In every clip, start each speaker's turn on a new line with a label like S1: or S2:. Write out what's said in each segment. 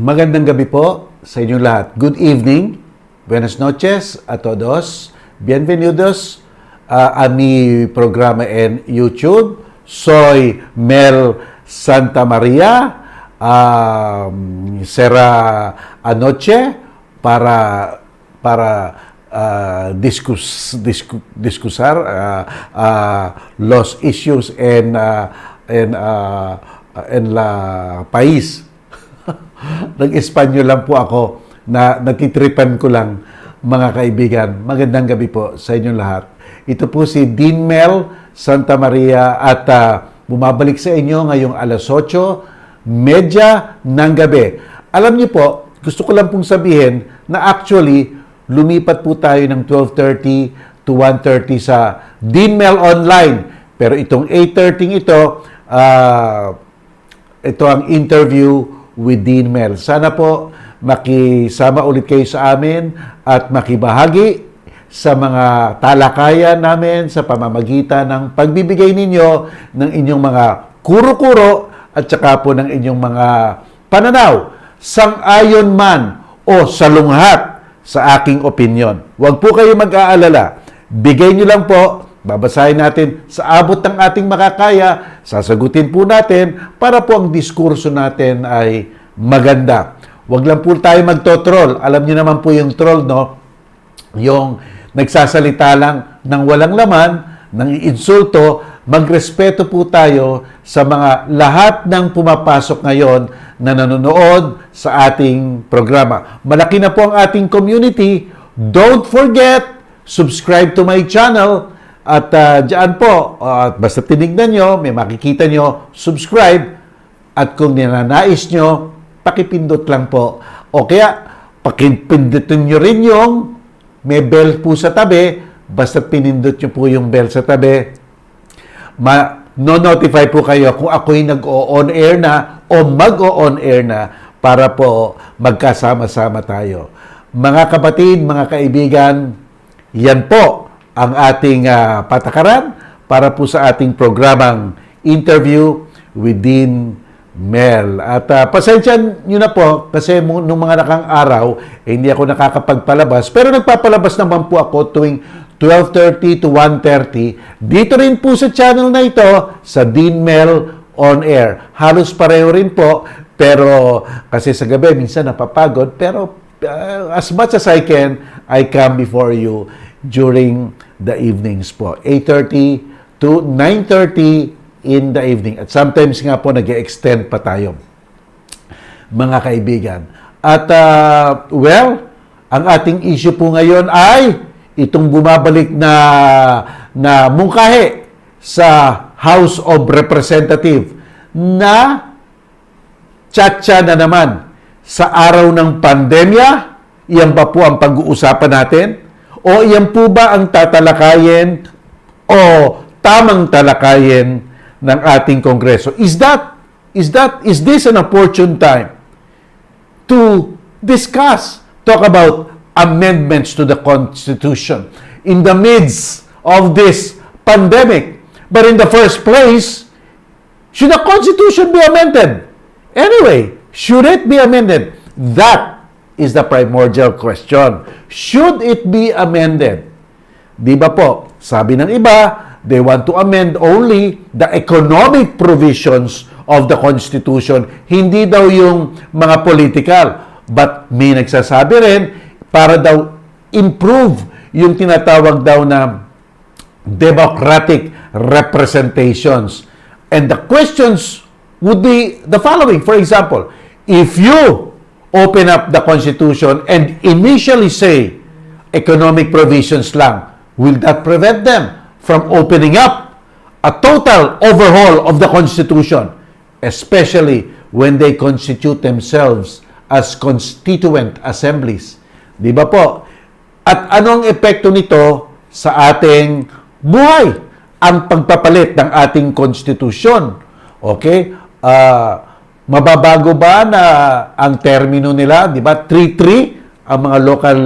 S1: Magandang gabi po sa inyong lahat. Good evening. Buenas noches a todos. Bienvenidos a mi programa en YouTube. Soy Mel Santa Maria. Será anoche para discutir los issues en la país. Nag-Espanyol lang po ako na natitripan ko lang, mga kaibigan. Magandang gabi po sa inyong lahat. Ito po si Dean Mel Santa Maria at bumabalik sa inyo ngayong alas 8:30 ng gabi. Alam niyo po, gusto ko lang pong sabihin na actually, lumipat po tayo ng 12:30 to 1:30 sa Dean Mel Online. Pero itong 8:30 ito ang interview with Dean Mel. Sana po makisama ulit kayo sa amin at makibahagi sa mga talakayan namin sa pamamagitan ng pagbibigay ninyo ng inyong mga kuro-kuro at saka po ng inyong mga pananaw, sang-ayon man o salunghat sa aking opinion. Huwag po kayo mag-aalala. Bigay nyo lang po, babasahin natin sa abot ng ating makakaya, sasagutin po natin para po ang diskurso natin ay maganda. Huwag lang po tayo magto-troll. Alam niyo naman po yung troll, no? Yung nagsasalita lang ng walang laman, ng insulto. Magrespeto po tayo sa mga lahat ng pumapasok ngayon na nanonood sa ating programa. Malaki na po ang ating community. Don't forget, subscribe to my channel. At dyan po, basta tinignan nyo, may makikita nyo, subscribe. At kung ninanais nyo, pakipindot lang po. O kaya, pakipindutin nyo rin yung may bell po sa tabi. Basta pinindot nyo po yung bell sa tabi, no-notify po kayo kung ako'y nag-o-on air na o mag-o-on air na para po magkasama-sama tayo. Mga kapatid, mga kaibigan, yan po ang ating patakaran para po sa ating programang interview with Dean Mel. At pasensya nyo na po kasi nung mga nakang araw, hindi ako nakakapagpalabas. Pero nagpapalabas naman po ako tuwing 12:30 to 1:30. Dito rin po sa channel na ito, sa Dean Mel On Air. Halos pareho rin po, pero kasi sa gabi minsan napapagod. Pero as much as I can, I come before you during the evenings po. 8:30 to 9:30 in the evening. At sometimes nga po nag-extend pa tayo, mga kaibigan. At ang ating issue po ngayon ay itong bumabalik na mungkahi sa House of Representatives na tsa-tsa na naman sa araw ng pandemya. Iyan ba po ang pag-uusapan natin? O iyan po ba ang tatalakayin o tamang talakayin ng ating Kongreso? Is this an opportune time to talk about amendments to the Constitution in the midst of this pandemic? But in the first place, should the Constitution be amended? Anyway, should it be amended? That is the primordial question. Should it be amended? Di ba po? Sabi ng iba, they want to amend only the economic provisions of the Constitution, hindi daw yung mga political. But may nagsasabi rin, para daw improve yung tinatawag daw na democratic representations. And the questions would be the following. For example, if you open up the Constitution and initially say economic provisions lang, will that prevent them from opening up a total overhaul of the Constitution, especially when they constitute themselves as constituent assemblies? Di ba po? At anong epekto nito sa ating buhay? Ang pagpapalit ng ating konstitusyon. Okay? Mababago ba na ang termino nila? Di ba? 3-3 ang mga local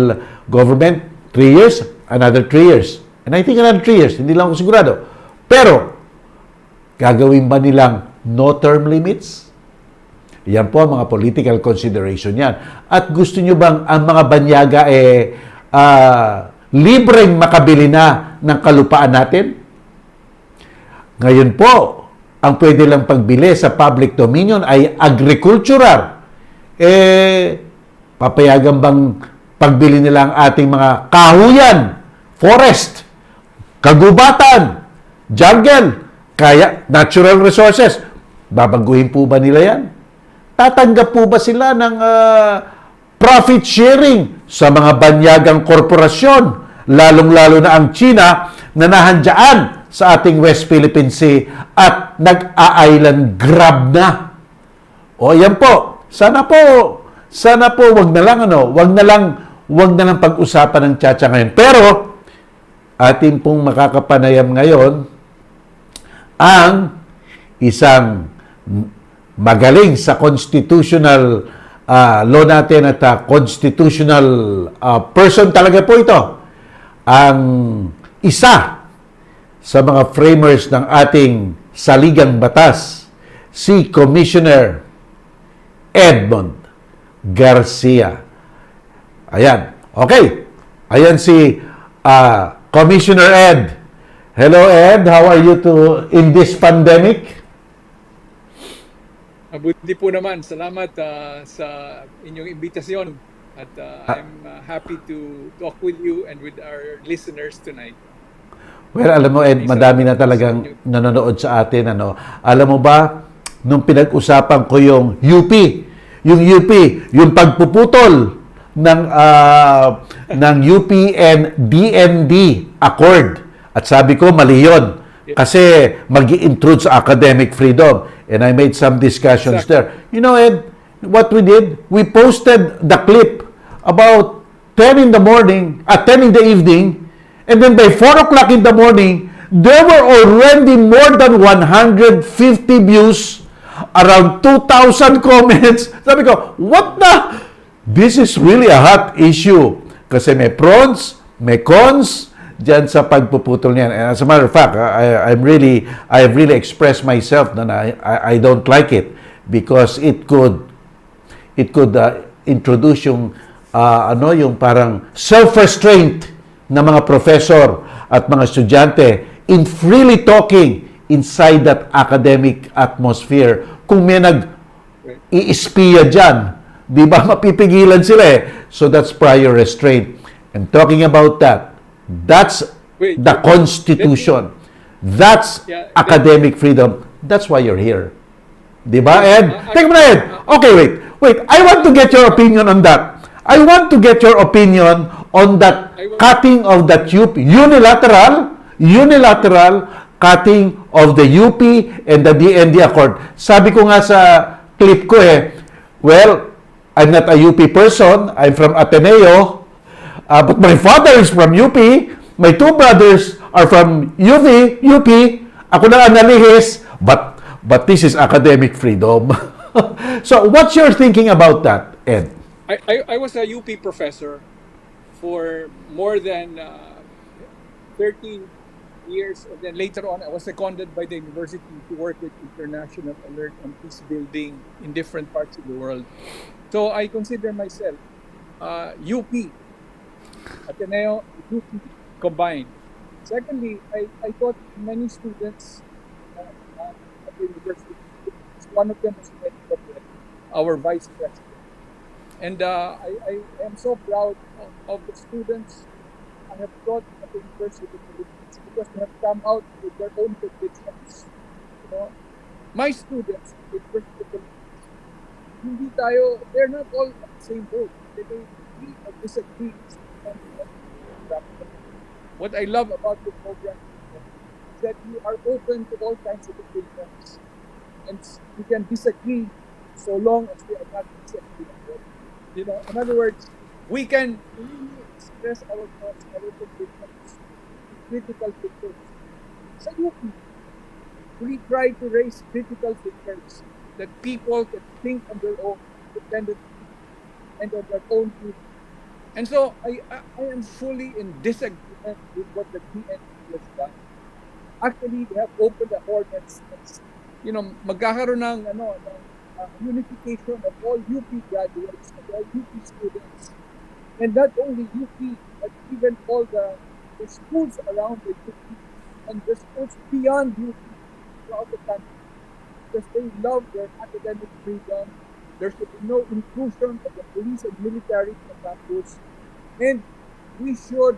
S1: government. 3 years, another 3 years. And I think another 3 years. Hindi lang ako sigurado. Pero, gagawin ba nilang no term limits? Yan po ang mga political consideration yan. At gusto nyo bang ang mga banyaga libreng makabili na ng kalupaan natin? Ngayon po, ang pwede lang pagbili sa public dominion ay agricultural. Papayagan bang pagbili nila ang ating mga kahuyan, forest, kagubatan, jungle, kaya natural resources? Babaguhin po ba nila yan? Tatanggap po ba sila ng profit sharing sa mga banyagang korporasyon, lalong-lalo na ang China na nahandyan sa ating West Philippine Sea at nag-a-island grab na? O yan po, sana po wag na lang pag-usapan ng tiyatsa ngayon. Pero atin pong makakapanayam ngayon ang isang magaling sa constitutional law natin at constitutional person talaga po ito. Ang isa sa mga framers ng ating saligang batas, si Commissioner Edmond Garcia. Ayan. Okay. Ayan si Commissioner Ed. Hello, Ed. How are you in this pandemic?
S2: Mabuti po naman. Salamat sa inyong imbitasyon. At I'm happy to talk with you and with our listeners tonight.
S1: Well, alam mo, Ed, madami na talagang nanonood sa atin. Alam mo ba, nung pinag-usapan ko yung UP, yung pagpuputol ng UP and DND Accord. At sabi ko, mali yun. Kasi mag-i-intrude sa academic freedom. And I made some discussions there. You know, Ed, what we did, we posted the clip about 10 in the morning, at 10 in the evening, and then by 4 o'clock in the morning, there were already more than 150 views, around 2,000 comments. Sabi ko, what the? This is really a hot issue. Kasi may pros, may cons, dyan sa pagpuputol niyan. And as a matter of fact, I have really expressed myself that I don't like it because it could introduce yung parang self-restraint na mga professor at mga estudyante in freely talking inside that academic atmosphere. Kung may nag-iispiya dyan, di ba mapipigilan sila eh? So that's prior restraint. And talking about that, that's the Constitution. That's academic freedom. That's why you're here. Di ba, Ed? Take mo na, Ed. Okay, wait. I want to get your opinion on that. I want to get your opinion on that cutting of that UP, unilateral cutting of the UP and the DND Accord. Sabi ko nga sa clip ko well, I'm not a UP person. I'm from Ateneo. But my father is from UP. My two brothers are from UP. Ako na analihis. But this is academic freedom. So what's your thinking about that, Ed?
S2: I was a UP professor for more than 13 years. And then later on, I was seconded by the university to work with international alert on peace building in different parts of the world. So I consider myself UP, Ateneo, UP combined. Secondly, I taught many students at the university. One of them was our vice president. And I am so proud of the students I have taught at the University of the Philippines because they have come out with their own convictions. My students at the University of the Philippines, they're not all at the same boat. They agree or disagree. What I love about the program is that you are open to all kinds of opinions. And you can disagree so long as they are not disagreeing. In other words, we can really express our thoughts, our convictions, critical thinkers. Sa UP, we try to raise critical thinkers that people can think on their own, independently, and on their own view. And so, I am fully in disagreement with what the DND has done. Actually, they have opened the hornet's nest. Magkakaroon ng unification of all UP graduates and all UP students, and not only UP, but even all the schools around the UP and the schools beyond UP throughout the country, because they love their academic freedom. There should be no intrusion of the police and military in the campus, and we should,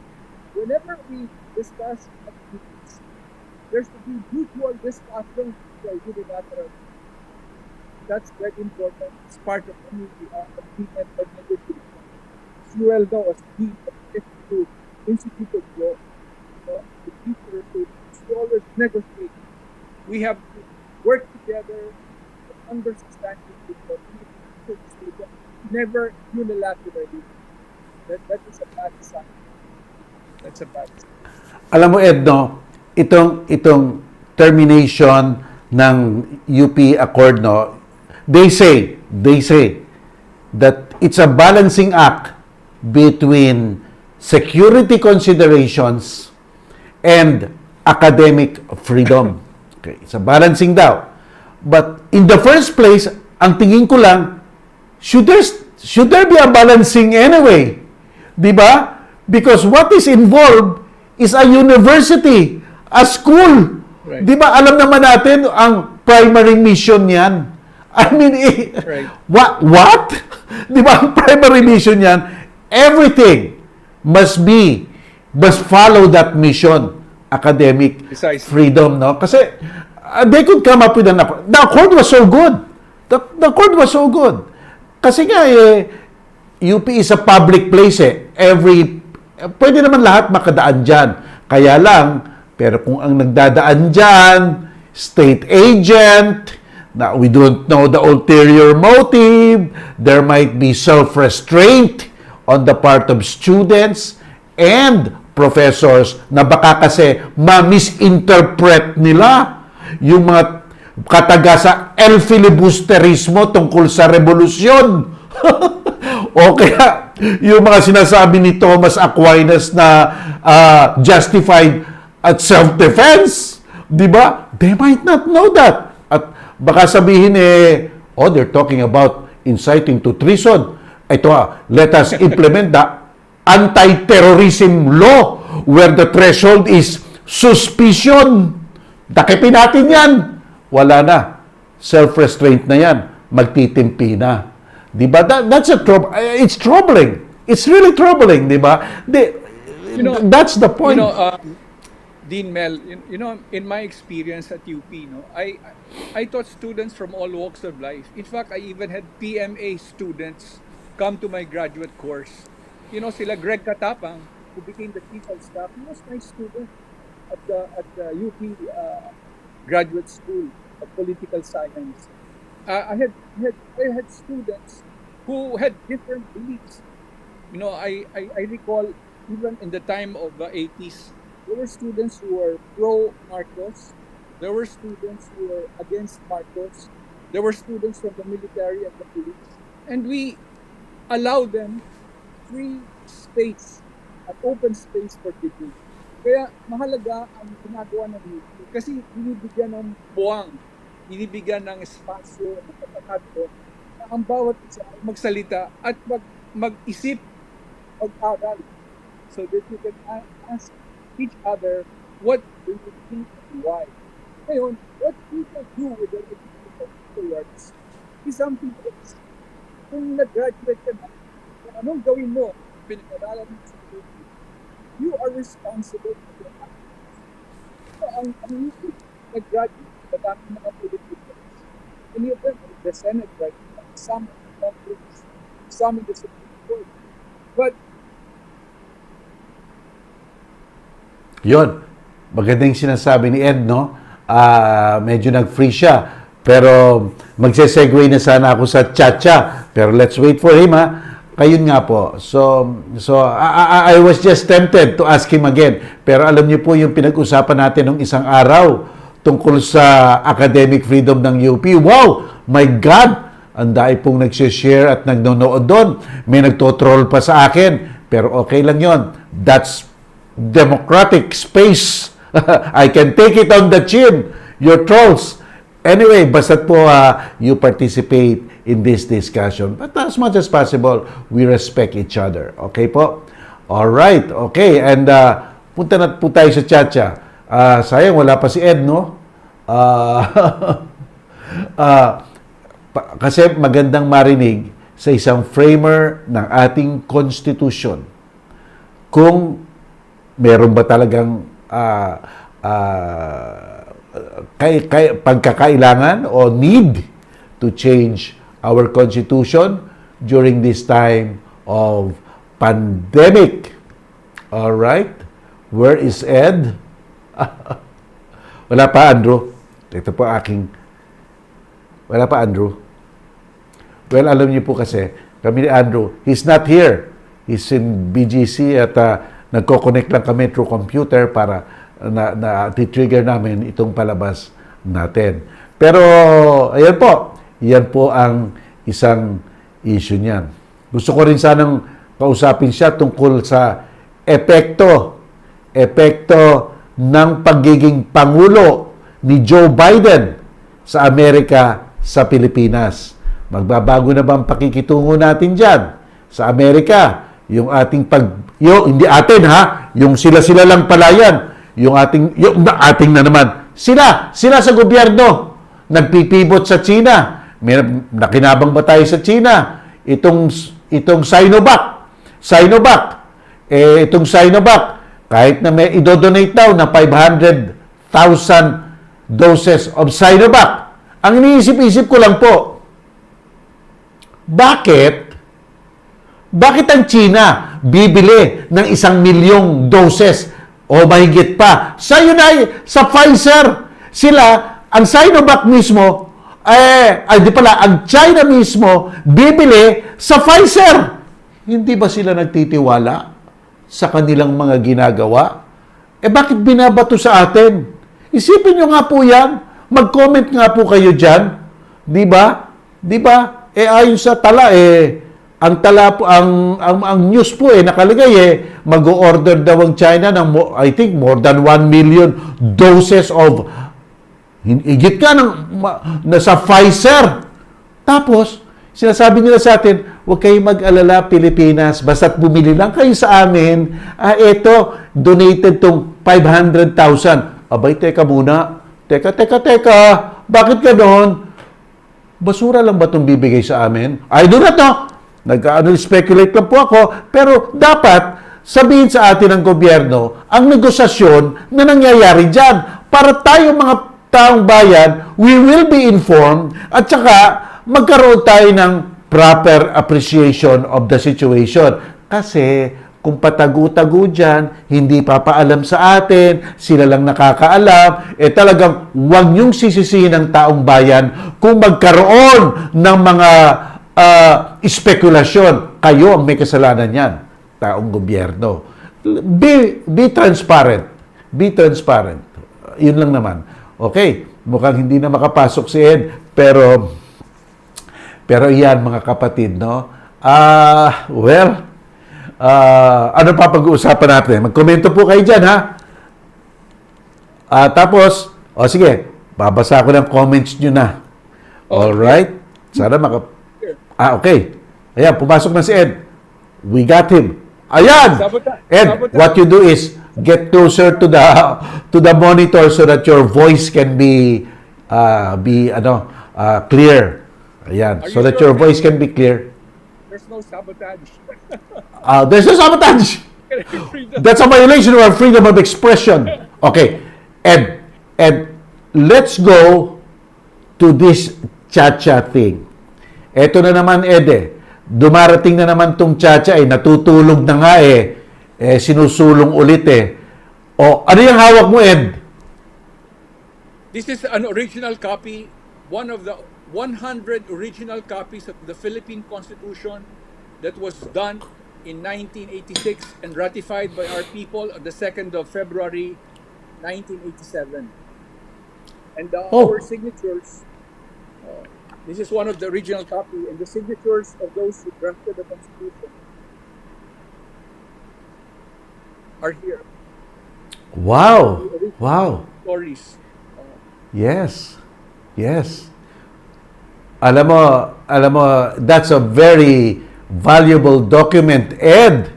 S2: whenever we discuss activities, there should be mutual discussion for unilateral. That's very important. It's part of any agreement or negotiation. As you well know, as dean of the Institute of Law, the teacher students, we always negotiate. We have to work together and understanding with the teacher student, never unilaterally. That is a bad sign. That's a bad sign.
S1: Alam mo, Ed, no, itong termination ng UP Accord, no, they say that it's a balancing act between security considerations and academic freedom. Okay, it's a balancing daw. But in the first place, ang tingin ko lang, should there be a balancing anyway? Di ba? Because what is involved is a university, a school.
S2: Right.
S1: Di ba? Alam naman natin ang primary mission niyan. I mean,
S2: Right.
S1: what? Di ba? Ang primary mission niyan, everything must follow that mission, academic
S2: Precisely.
S1: freedom, no? Kasi they could come up with an accord. The accord was so good. The accord was so good. Kasi nga, UP is a public place, pwede naman lahat makadaan dyan. Kaya lang, pero kung ang nagdadaan dyan, state agent, na we don't know the ulterior motive, there might be self-restraint on the part of students and professors na baka kasi ma-misinterpret nila yung mga kataga sa el filibusterismo tungkol sa revolusyon. O kaya, yung mga sinasabi ni Thomas Aquinas na justified at self-defense, di ba? They might not know that. At baka sabihin they're talking about inciting to treason. Ito let us implement the anti-terrorism law where the threshold is suspicion. Dakipin natin yan. Wala na. Self-restraint na yan. Magtitimpi na. Diba? That's a trouble. It's troubling. It's really troubling, diba? That's the point.
S2: Dean Mel, in my experience at UP, I taught students from all walks of life. In fact, I even had PMA students come to my graduate course. Sila Greg Katapang, who became the chief of staff, he was my student at the UP Graduate School of Political Science. I had students who had different beliefs. I recall even in the time of the 80s, there were students who were pro-Marcos. There were students who were against Marcos. There were students from the military and the police. And we allowed them free space, an open space for debate. Kaya mahalaga ang ginagawa ng UP kasi binibigyan ng buwang, binibigyan ng espasyo, ng pagkakataon na ang bawat isa ay magsalita at mag-isip, mag-aral, so that you can ask each other what do you think and why. Ngayon, what people do with their education afterwards is something else. Kung nag-graduate ka na, kung anong gawin mo, pinag-aralan mo sa UP, you are responsible for your actions. So, ang UP, nag-graduate, madami mga politicians. Many of them are the Senate right now, some in Congress, some in the Supreme Court. But
S1: Yon, magandang sinasabi ni Ed, no? Medyo nag-free siya. Pero magse-segue na sana ako sa Chacha. Pero let's wait for him, ha? Kayun nga po. So I was just tempted to ask him again. Pero alam niyo po yung pinag-usapan natin nung isang araw tungkol sa academic freedom ng UP. Wow! My God! Ang dahil pong nagsishare at nagnonood doon. May nagtotroll pa sa akin. Pero okay lang yon. That's democratic space. I can take it on the chin. Your trolls. Anyway, basta't po you participate in this discussion. But as much as possible, we respect each other. Okay po? Alright, okay. And punta na po tayo sa Chacha. Sayang, wala pa si Ed, no? Kasi magandang marinig sa isang framer ng ating Constitution kung meron ba talagang pagkakailangan o need to change our Constitution during this time of pandemic. All right? Where is Ed? Wala pa, Andrew. Ito po aking... Wala pa, Andrew. Well, alam niyo po kasi, kami ni Andrew, he's not here. He's in BGC at nagko-connect lang kami through computer para na-trigger namin itong palabas natin. Pero, ayan po. Yan po ang isang issue niyan. Gusto ko rin sanang kausapin siya tungkol sa epekto ng pagiging Pangulo ni Joe Biden sa Amerika, sa Pilipinas. Magbabago na ba ang pakikitungo natin dyan sa Amerika? Yung ating hindi atin ha, yung sila lang pala yan. Yung ating na naman. Sila sa gobyerno, nagpipivot sa China. May nakinabang ba tayo sa China? Itong Sinovac, itong Sinovac, kahit na may idodonate daw na 500,000 doses of Sinovac. Ang iniisip-isip ko lang po, bakit ang China bibili ng 1,000,000 doses o mahigit pa? Sa Pfizer, ang Sinovac mismo, ang China mismo, bibili sa Pfizer. Hindi ba sila nagtitiwala sa kanilang mga ginagawa? Bakit binabato sa atin? Isipin nyo nga po yan. Mag-comment nga po kayo dyan. Di ba? Ayon sa tala, ang tala po, ang news po nakalagay mag-o-order daw ang China ng I think more than 1,000,000 doses of higit ka nasa Pfizer. Tapos, sinasabi nila sa atin, huwag kayong mag-alala, Pilipinas, basta't bumili lang kayo sa amin, eto, donated tong 500,000. Abay, teka muna. Teka. Bakit ganon? Basura lang ba itong bibigay sa amin? I do not know. Nag-speculate lang po ako. Pero dapat sabihin sa atin ng gobyerno ang negosasyon na nangyayari dyan. Para tayo mga taong bayan, we will be informed at saka magkaroon tayo ng proper appreciation of the situation. Kasi kung patago-tago dyan, hindi papaalam sa atin, sila lang nakakaalam, talagang huwag niyong sisisihin ng taong bayan kung magkaroon ng mga spekulasyon. Kayo ang may kasalanan yan, taong gobyerno. Be transparent. Be transparent. Yun lang naman. Okay, mukhang hindi na makapasok si Ed, pero iyan mga kapatid, no? Ano pa pag-uusapan natin? Mag-komento po kayo dyan, ha? Tapos, sige, babasa ko ng comments nyo na. Alright? Sana okay. Ayan, pumasok na si Ed. We got him. Ayan! Ed, what you do is get closer to the monitor so that your voice can be clear. Ayan, so that your voice can be clear.
S2: There's no sabotage.
S1: There's no sabotage. That's a violation of our freedom of expression. Okay, Ed, let's go to this cha-cha thing. Eto na naman, Ed, dumarating na naman tong cha-cha, natutulog na nga sinusulong ulit ano yung hawak mo, Ed?
S2: This is an original copy, one of the 100 original copies of the Philippine Constitution that was done in 1986 and ratified by our people on the 2nd of February 1987. And our signatures, this is one of the original copy, and the signatures of those who drafted the Constitution are here.
S1: Wow! Wow!
S2: Stories.
S1: Yes. Yes. Alam mo, that's a very valuable document, Ed.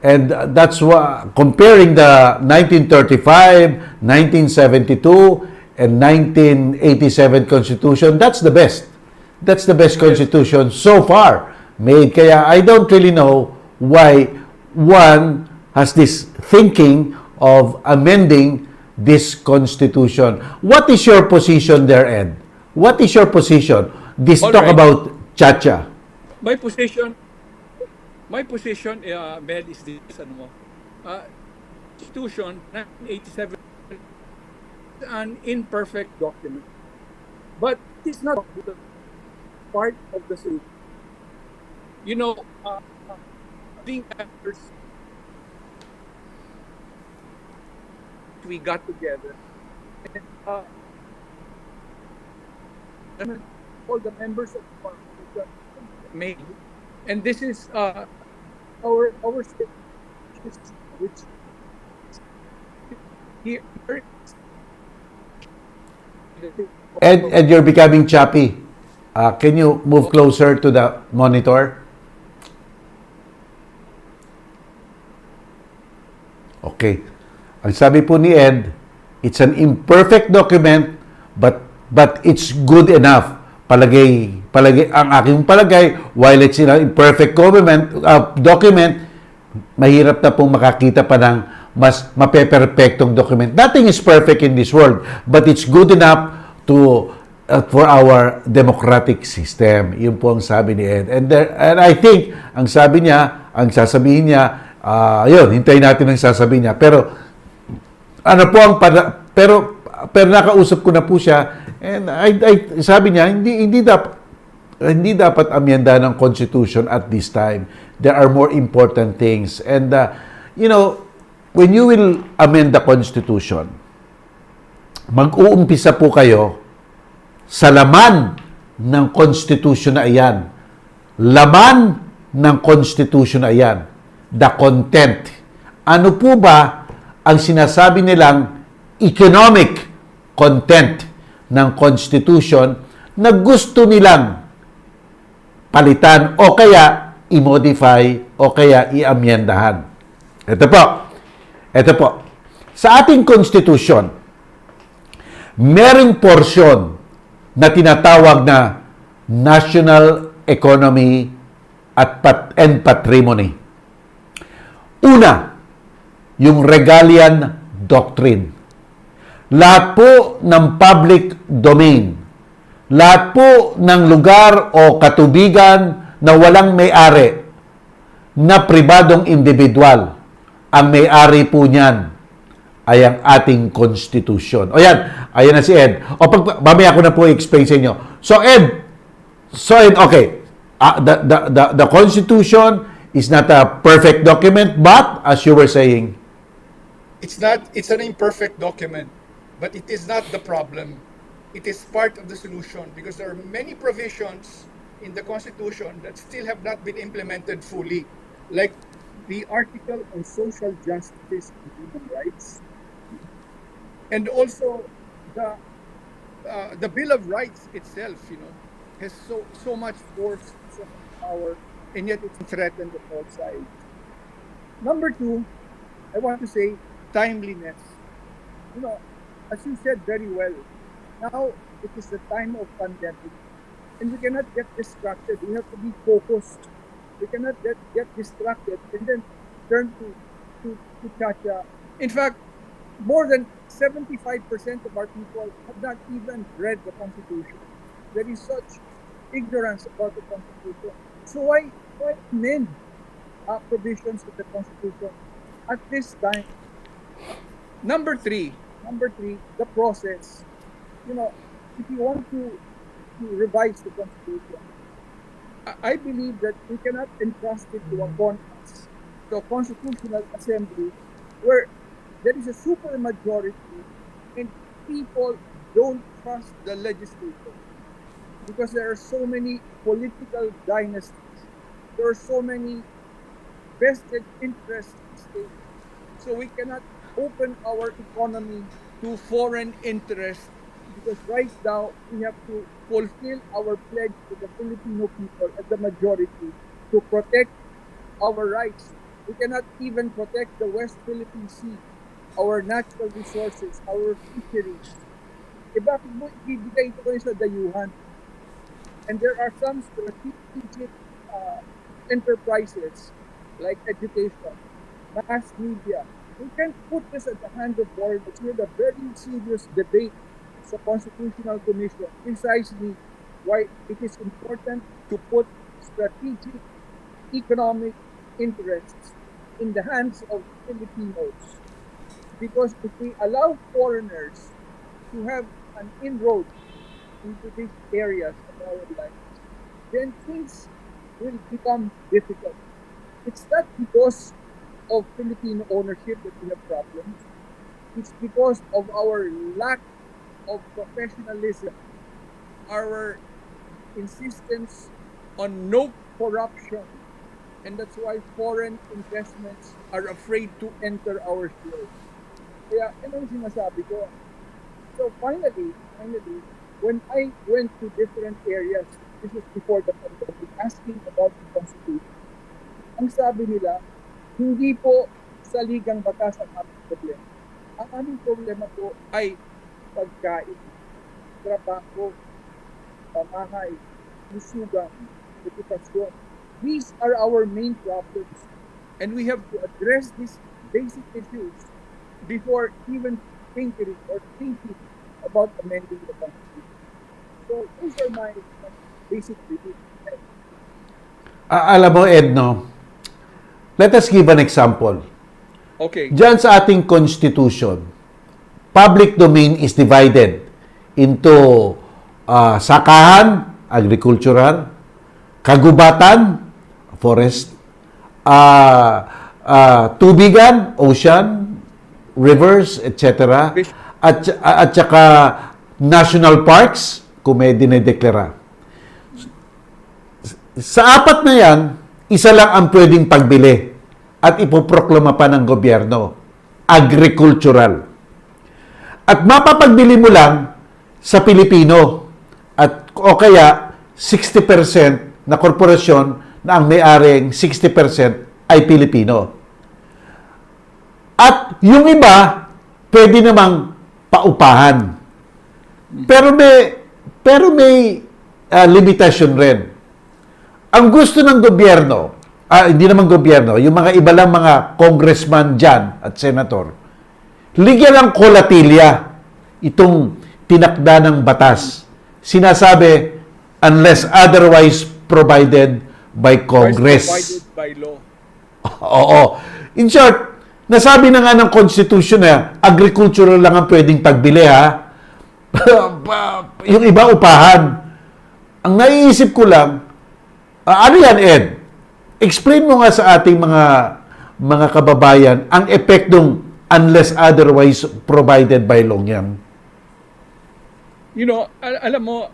S1: And that's what, comparing the 1935, 1972, and 1987 Constitution, that's the best. That's the best Constitution so far made. Kaya I don't really know why one has this thinking of amending this Constitution. What is your position there, Ed? What is your position? This
S2: All
S1: talk
S2: right.
S1: about Chacha.
S2: My position, Mel, is this, Constitution 1987 is an imperfect document, but it's not part of the solution. You know, being actors, we got together, and all the members of the Constitution made, and this is our state, which here
S1: Ed, you're becoming choppy. Can you move closer to the monitor? Okay. Ang sabi po ni Ed, it's an imperfect document, but it's good enough. Palagay ang aking palagay, while it's an imperfect document, mahirap na pong makakita pa ng mas mapeperpektong document. Nothing is perfect in this world, but it's good enough to for our democratic system. Yun po ang sabi ni Ed. And I think, ang sasabihin niya, yun, hintayin natin ang sasabihin niya. Pero, pero nakausap ko na po siya, and sabi niya, hindi dapat amyenda ng Constitution at this time. There are more important things. And, when you will amend the Constitution, mag-uumpisa po kayo sa laman ng Constitution na iyan. Laman ng Constitution na iyan. The content. Ano po ba ang sinasabi nilang economic content ng Constitution na gusto nilang palitan o kaya i-modify o kaya i-amyendahan? Ito po. Sa ating Constitution, merong porsyon na tinatawag na national economy and patrimony. Una, yung Regalian Doctrine. Lahat po ng public domain, lahat po ng lugar o katubigan na walang may-ari, na pribadong individual, ang may-ari po niyan ay ang ating Constitution. O yan, ayan na si Ed. Mamaya ko na po i-explain sa inyo. So Ed, okay. The Constitution is not a perfect document, but as you were saying,
S3: it's an imperfect document, but it is not the problem. It is part of the solution because there are many provisions in the Constitution that still have not been implemented fully, like the article on social justice and human rights, and also the Bill of Rights itself, has so much force, so much power, and yet it's threatened at all sides. Number two, I want to say timeliness. As you said very well, now it is the time of pandemic, and we cannot get distracted. We have to be focused. We cannot get distracted and then turn to Chacha. In fact, more than 75% of our people have not even read the Constitution. There is such ignorance about the Constitution. So why amend provisions of the Constitution at this time? Number three, the process. If you want to revise the Constitution, I believe that we cannot entrust it to a constitutional assembly where there is a super majority and people don't trust the legislature because there are so many political dynasties. There are so many vested interests at stake. So we cannot open our economy to foreign interests
S2: because right now we have to fulfill our pledge to the Filipino people as the majority to protect our rights. We cannot even protect the West Philippine Sea, our natural resources, our fisheries. Eh bakit mo ibibigay ito kayo sa dayuhan? And there are some strategic uh, enterprises like education, mass media. We can put this at the hand of foreigners. We had a very serious debate sa Constitutional Commission precisely why it is important to put strategic economic interests in the hands of Filipinos. Because if we allow foreigners to have an inroad into these areas of our lives, then things will become difficult. It's not because of Filipino ownership that we have problems. It's because of our lack of professionalism, our insistence on no corruption, and that's why foreign investments are afraid to enter our shores. Kaya, ano yung sinasabi ko? So finally, when I went to different areas, this was before the pandemic, asking about the Constitution, ang sabi nila, hindi po sa ligang batas ang aming problema. Ang aming problema po ay pagkain, trabaho, pamahay, lusugan, edukasyon. These are our main problems. And we have to address these basic issues before even thinking about amending the Constitution. So those are my basic beliefs.
S1: Alam mo, Ed, no? Let us give an example.
S2: Okay.
S1: Diyan sa ating Constitution, public domain is divided into sakahan, agricultural, kagubatan, forest, tubigan, ocean, rivers, etc. At saka national parks, kung may dinedeklara. Sa apat na yan, isa lang ang pwedeng pagbili at ipoproklama pa ng gobyerno, agricultural. At mapapagbili mo lang sa Pilipino at o kaya 60% na korporasyon na ang may-aring 60% ay Pilipino. At yung iba, pwede namang paupahan. Pero may limitasyon rin. Ang gusto ng gobyerno, hindi naman gobyerno, yung mga iba lang mga congressman dyan at senator, ligyan ng kolatilya itong tinakda ng batas. Sinasabi, unless otherwise provided by Congress.
S2: Provided by law.
S1: Oo. In short, nasabi na nga ng Constitution na agricultural lang ang pwedeng pagbili, ha? Yung iba upahan. Ang naiisip ko lang, ano yan, Ed? Explain mo nga sa ating mga kababayan ang epektong unless otherwise provided by law yan.
S2: You know, alam mo,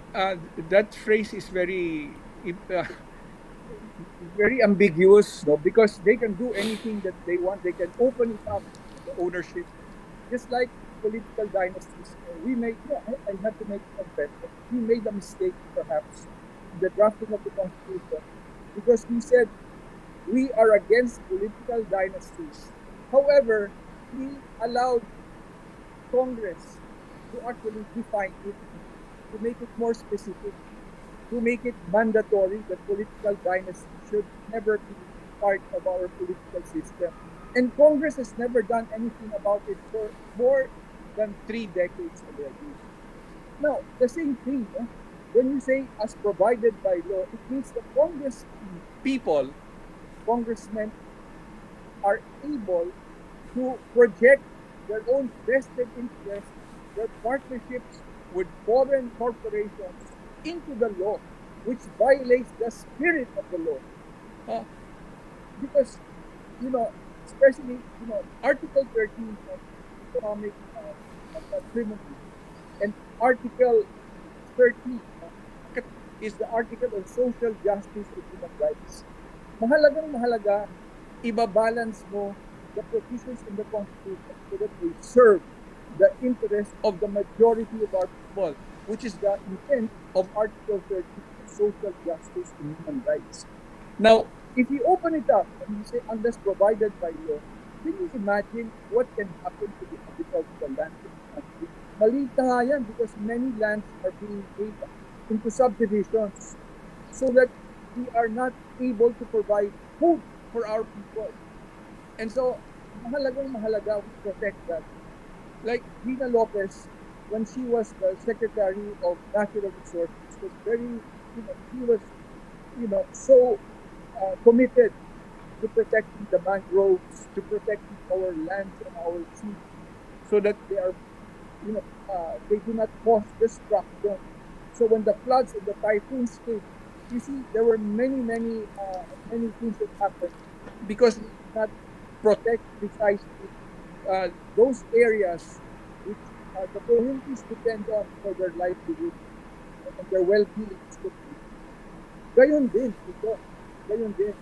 S2: that phrase is very very ambiguous, no? Because they can do anything that they want. They can open it up to ownership, just like political dynasties. I have to make a bet. We made a mistake, perhaps, in the drafting of the Constitution, because we said we are against political dynasties. However, we allowed Congress to actually define it, to make it more specific, to make it mandatory that political dynasty should never be part of our political system. And Congress has never done anything about it for more than 3 decades already. Now, the same thing, when you say as provided by law, it means the congressmen are able to project their own vested interests, their partnerships with foreign corporations into the law, which violates the spirit of the law. Because, especially, Article 13 of Economic Criminal and Article 30 is the article on social justice and human rights. Mahalaga, ibabalance mo the provisions in the Constitution so that they serve the interest of the majority of our people, which is the intent of Article 13 of social justice and human rights. Now, if you open it up and you say unless provided by law, can you imagine what can happen to the agricultural land in the country? Maliit na nga yan because many lands are being made into subdivisions so that we are not able to provide food for our people. And so, mahalaga we protect that. Like Gina Lopez, when she was the Secretary of Natural Resources, was very, she was, so committed to protecting the mangroves, to protecting our lands and our seas, so that they are, they do not cause destruction. So when the floods and the typhoons came, you see, there were many things that happened because we did not protect precisely those areas which the communities depend on for their livelihood and their well-being. Gayon din, ito. Gayon din.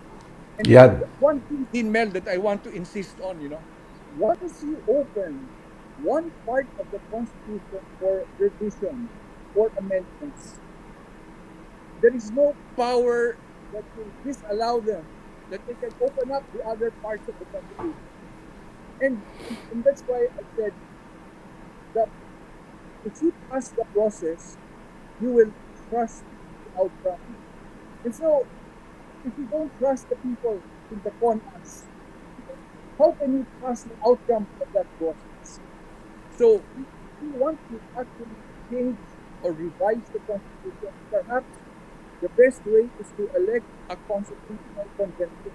S2: And
S1: Yan.
S2: one thing, in Mel, that I want to insist on, once you open one part of the Constitution for revision or amendments, there is no power that will disallow them, that they can open up the other parts of the Constitution. And that's why I said that if you trust the process, you will trust the outcome. And so, if you don't trust the people upon us, how can you trust the outcome of that process? So, if you want to actually change or revise the Constitution, perhaps the best way is to elect a constitutional convention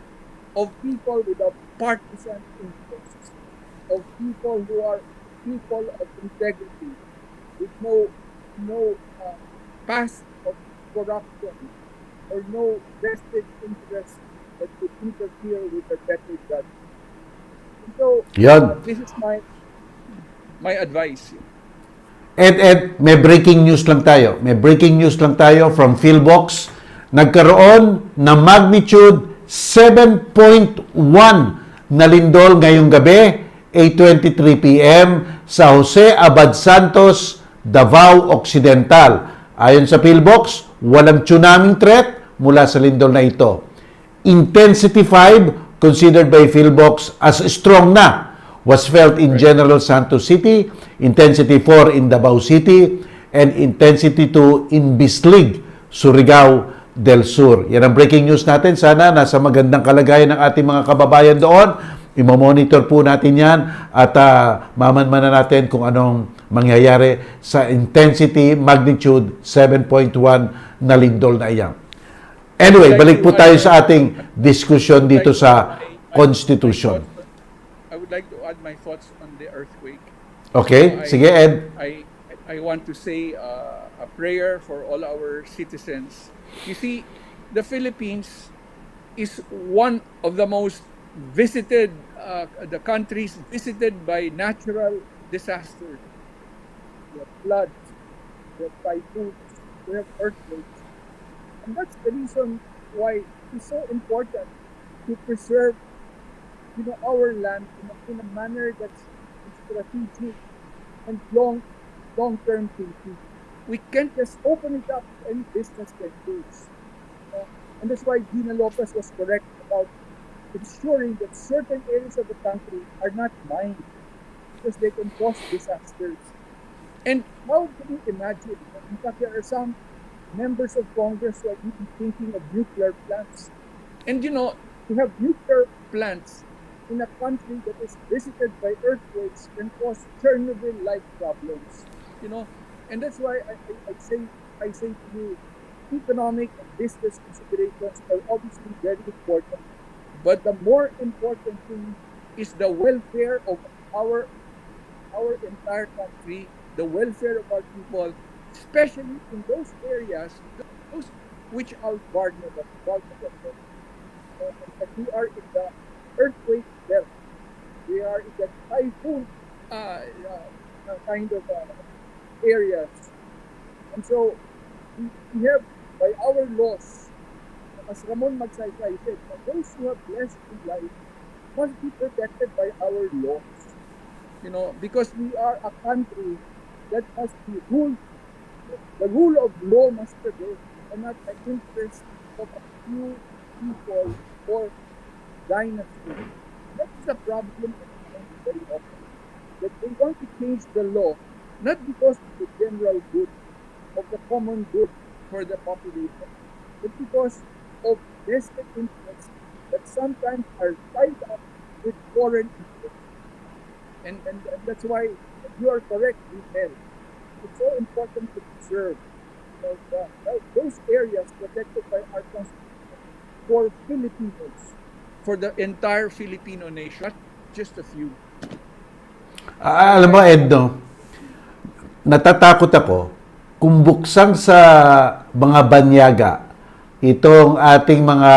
S2: of people without partisan interests, of people who are people of integrity, with no past of corruption or no vested interest that could interfere with the better judgment. So
S1: Yan.
S2: this is my advice.
S1: Ed, may breaking news lang tayo. May breaking news lang tayo from Philbox. Nagkaroon ng magnitude 7.1 na lindol ngayong gabi, 8:23 p.m. sa Jose Abad Santos, Davao Occidental. Ayon sa Philbox, walang tsunami threat mula sa lindol na ito. Intensity 5, considered by Philbox as strong na, was felt in General Santos City, intensity 4 in Davao City, and intensity 2 in Bislig, Surigao del Sur. Yan ang breaking news natin. Sana nasa magandang kalagayan ng ating mga kababayan doon. Imo-monitor po natin yan at mamanmanan natin kung anong mangyayari sa intensity magnitude 7.1 na lindol na iyan. Anyway, balik po tayo sa ating diskusyon dito sa Constitution.
S2: I would like to add my thoughts on the earthquake.
S1: Okay, sige Ed.
S2: I want to say a prayer for all our citizens. You see, the Philippines is one of the most visited, the countries visited by natural disasters. We have floods, we have typhoons, we have earthquakes. And that's the reason why it's so important to preserve our land in a manner that's strategic and long-term thinking. We can't just open it up to any business can do. And that's why Gina Lopez was correct about ensuring that certain areas of the country are not mined because they can cause disasters. And how can you imagine? In fact, there are some members of Congress who are even thinking of nuclear plants. And to have nuclear plants in a country that is visited by earthquakes can cause Chernobyl-like problems, and that's why I say to you, economic and business considerations are obviously very important, but the more important thing is the welfare of our entire country, the welfare of our people, especially in those areas, those which are vulnerable. And we are in the earthquake belt. We are in the typhoon kind of areas. And so, we have, by our laws, as Ramon Magsaysay said, those who have blessed in life must be protected by our laws. because we are a country that has the rule of law must prevail, and not the interest of a few people or dynasty. That is the problem very often. That they want to change the law, not because of the general good, of the common good for the population, but because of vested interests that sometimes are tied up with foreign interests. And that's why you are correct, Miguel. It's so important to preserve those areas protected by our Constitution for Filipinos, for the entire Filipino nation, not just a few.
S1: Alam mo, Ed, no? Natatakot ako kung buksan sa mga banyaga itong ating mga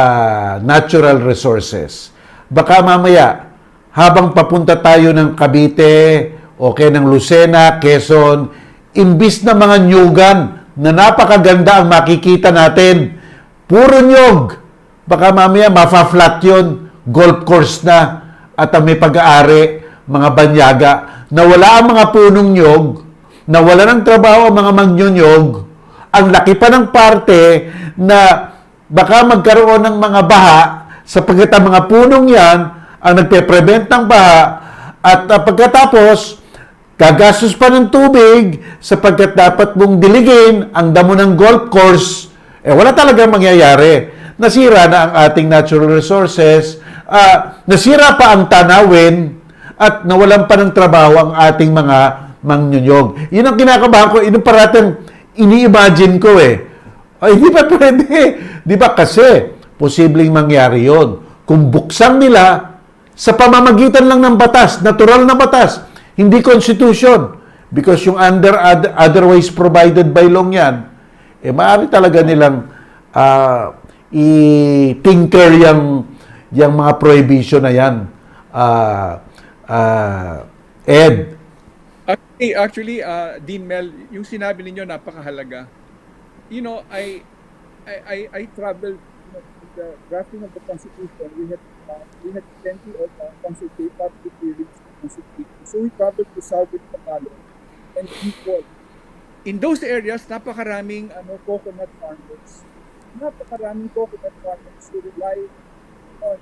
S1: natural resources. Baka mamaya, habang papunta tayo ng Cavite, ng Lucena, Quezon, imbis na mga nyugan na napakaganda ang makikita natin, puro nyog. Baka mamaya mafa-flat yun, golf course na, at ang may pag-aari, mga banyaga, na wala ang mga punong nyog, na wala ng trabaho ang mga magnyonyog, ang laki pa ng parte na baka magkaroon ng mga baha sapagkat ang mga punong yan ang nagpe-prevent ng baha at pagkatapos gagastos pa ng tubig sapagkat dapat mong diligin ang damo ng golf course, wala talagang mangyayari. Nasira na ang ating natural resources, nasira pa ang tanawin, at nawalan pa ng trabaho ang ating mga mangnyonyog. Yun ang kinakabahan ko, yun parating ini-imagine ko Ay, di ba pwede? Di ba kasi, posibleng mangyari yon kung buksan nila sa pamamagitan lang ng batas, natural na batas, hindi constitution. Because yung otherwise provided by law yan, maaari talaga nilang i-tinker yung mga prohibition na yan. Ed.
S2: Actually, Dean Mel, yung sinabi ninyo napakahalaga. I traveled in the drafting of the Constitution. We had plenty of consultative public hearings on the Constitution. So we traveled to Southern Tagalog and Bicol. In those areas, napakaraming coconut farmers. Napakaraming coconut farmers who rely on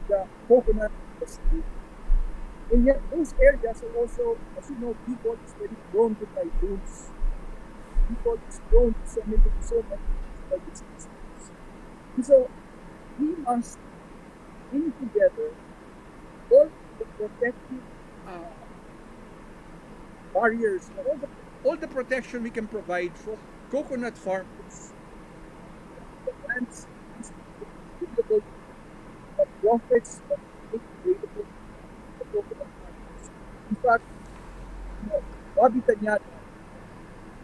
S2: the coconut industry. And yet, those areas are also, as you know, Bicol is very prone to typhoons. Bicol is prone to so much diseases. And so, we must bring together all the protective barriers, all the protection we can provide for coconut farmers. The plants, the profits that make available to coconut farmers. In fact, Bobby Tanyada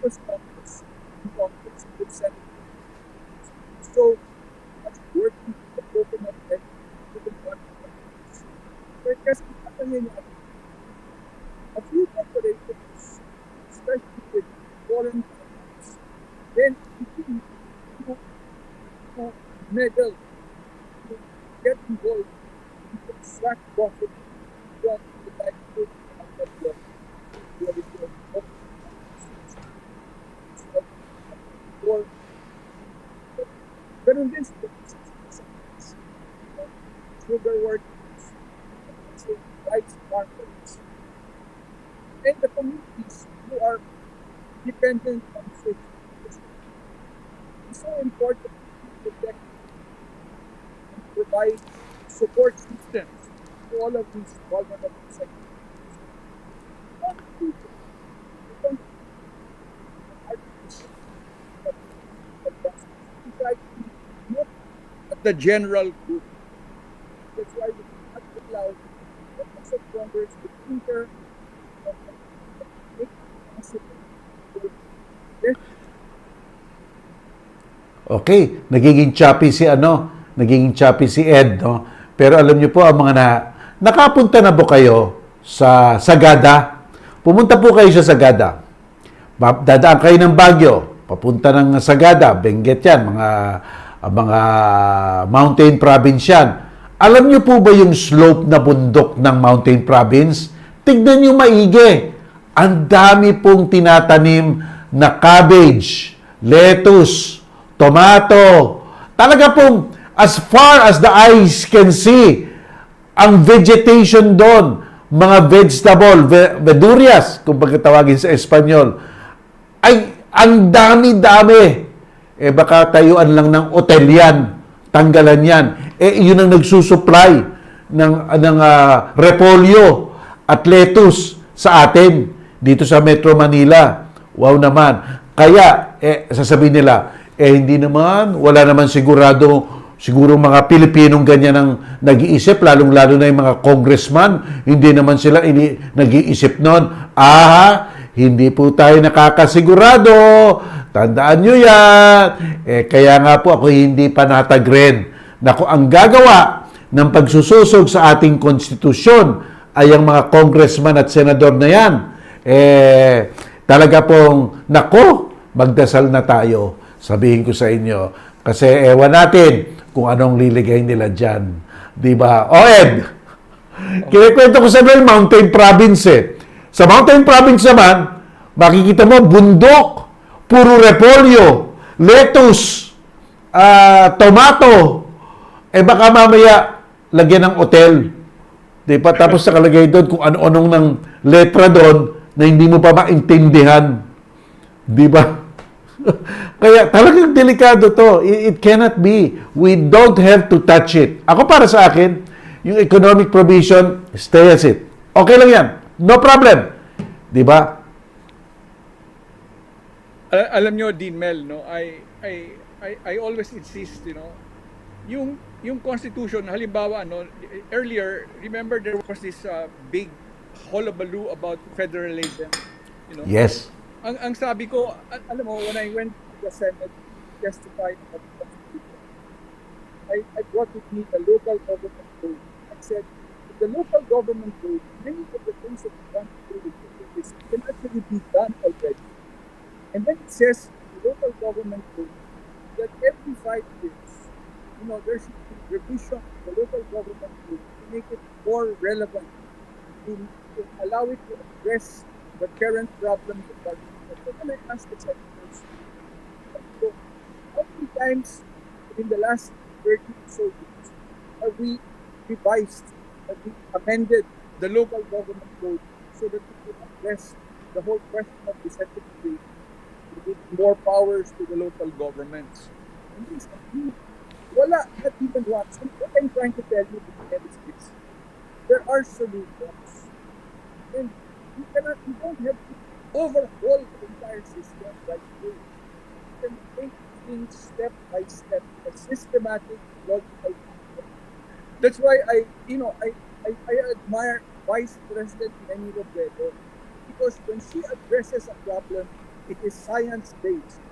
S2: was Congress, with Senate. So, that's working with the coconut and coconut farmers. But kasi a few corporations, especially with foreign companies, then continue to meddle, to get involved in the extract profit from the livelihood of the ganun din sa sugar workers, rice farmers, and the communities who are dependent on food. It's so important to protect and provide support systems to all of these vulnerable sectors. The general good. That's why we have to allow members of Congress to enter and make possible.
S1: Okay, nagiging choppy si Ed, no? Pero alam niyo po ang mga nakapunta na po kayo sa Sagada. Pumunta po kayo sa Sagada. Dadaan kayo ng Baguio, papunta ng Sagada, Benguet yan, mga mountain province yan. Alam niyo po ba yung slope na bundok ng Mountain Province? Tignan niyo maigi. Ang dami pong tinatanim na cabbage, lettuce, tomato. Talaga pong as far as the eyes can see, ang vegetation doon, mga vegetable, verdurias, kung pagkatawagin sa Espanyol, ay ang dami-dami. Baka tayuan lang ng hotel yan, tanggalan yan. Yun ang nagsusupply ng repolyo at lettuce sa atin dito sa Metro Manila. Wow naman. Kaya, sasabihin nila, hindi naman, wala naman siguro mga Pilipinong ganyan ang nag-iisip, lalong-lalo na yung mga congressman, hindi naman sila nag-iisip nun. Hindi po tayo nakakasigurado. Tandaan nyo yan. Kaya nga po ako hindi panatag rin na kung ang gagawa ng pagsususog sa ating konstitusyon ay ang mga congressman at senador na yan, talaga pong, magdasal na tayo, sabihin ko sa inyo. Kasi ewan natin kung anong liligay nila dyan. Diba? Ed, kinikwento ko sa Mountain Province Sa Mountain Province naman, makikita mo bundok, puro repolyo, lettuce, tomato. Baka mamaya lagyan ng hotel. Diba? Tapos nakalagay doon kung ano-anong ng letra doon na hindi mo pa maintindihan. Diba? Kaya talagang delikado to. It cannot be. We don't have to touch it. Ako para sa akin, yung economic provision, stay as it. Okay lang yan. No problem. Di ba?
S2: Alam nyo, Dean Mel, no, I always insist, yung Constitution, halimbawa, earlier, remember there was this big hullabaloo about federalism,
S1: Yes.
S2: Ang sabi ko, alam mo, when I went to the Senate to testify about the Constitution, I brought with me the local government code. I said, the local government code, many of the things that we want to do with this can actually be done already. And then it says, the local government code, that every 5 years, there should be revision of the local government code to make it more relevant, to allow it to address the current problems of our people. So when I asked the senators, how many times in the last 30 or so years have we revised, have we amended the local government code so that we could address the whole question of decentralization, to give more powers to the local governments? And they said, wala, not even once. And what I'm trying to tell you is this: there are solutions, and you don't have to overhaul the entire system right away. You can take things step by step, a systematic, logical approach. That's why I admire Vice President Lenny Robredo, because when she addresses a problem, it is science-based,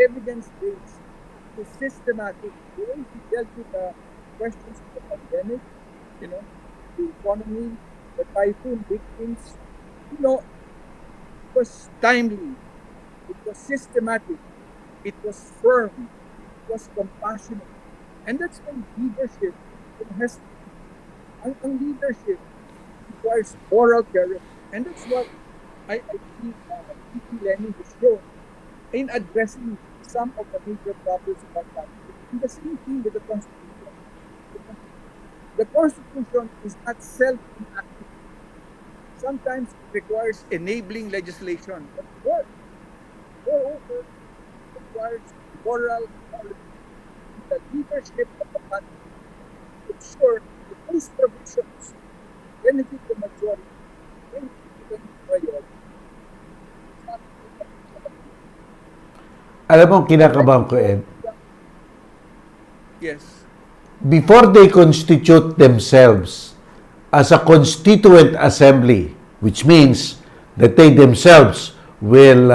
S2: evidence-based, it is systematic. The way she dealt with the questions of the pandemic, the economy, the typhoon victims, it was timely, it was systematic, it was firm, it was compassionate. And that's when leadership has to be. And leadership requires moral character. And that's what I think Lenny has shown in addressing some of the major problems of our country. And the same thing with the Constitution. The Constitution is not self-enacting. Sometimes it requires enabling legislation, but moreover, it requires moral quality. The leadership of the country to ensure that those provisions benefit the majority, benefit the minority.
S1: Alam mo, kinakabahan ko, Ed.
S2: Yes.
S1: Before they constitute themselves as a constituent assembly, which means that they themselves will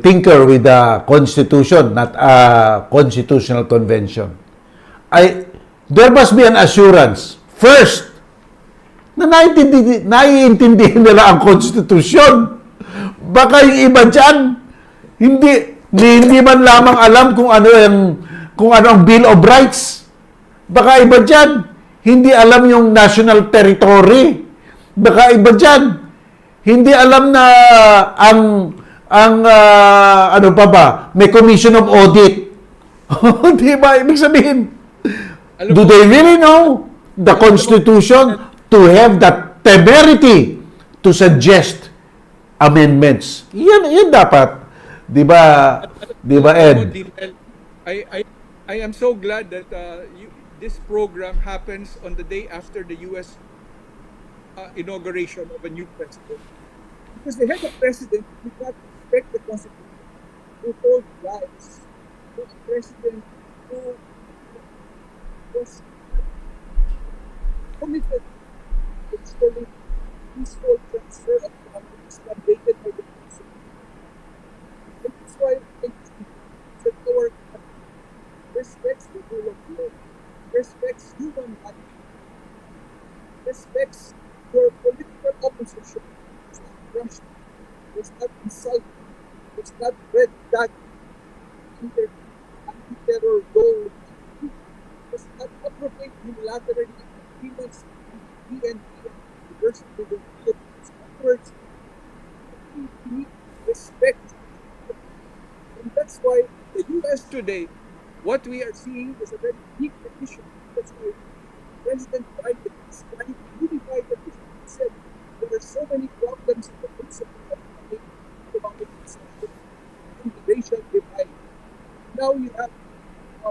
S1: tinker with the constitution, not a constitutional convention. There must be an assurance. First, na naiintindihan nila ang konstitusyon. Baka yung iba dyan, hindi man lamang alam kung ano ang Bill of Rights. Baka iba dyan, Hindi alam yung national territory. Baka iba dyan. Hindi alam na ano pa ba, may commission of audit. Di ba? Ibig sabihin,
S2: Alam
S1: do
S2: mo,
S1: they really know the
S2: alam mo,
S1: Constitution to have that temerity to suggest amendments? Yan dapat. Di ba? Di ba,
S2: alam mo,
S1: Ed?
S2: Dinel, I am so glad that this program happens on the day after the U.S. Inauguration of a new president. Because the head of president did not respect the Constitution, who told lies. The president who was committed to ensuring peaceful transfer of power is mandated by the Constitution. And that's why I think that our country respects the rule of law, respects human rights, respects your political opposition. It's not crushed, it's not insulted, it's not red flag under anti-terror law. It's not appropriate unilaterally agreements with PNP and University of the Philippines. In other words, we need respect. And that's why the U.S. today, what we are seeing is a very deep division. That's why President Biden is trying to unify the nation. He said there are so many problems in the principle of economic recession and the racial divide. Now you have a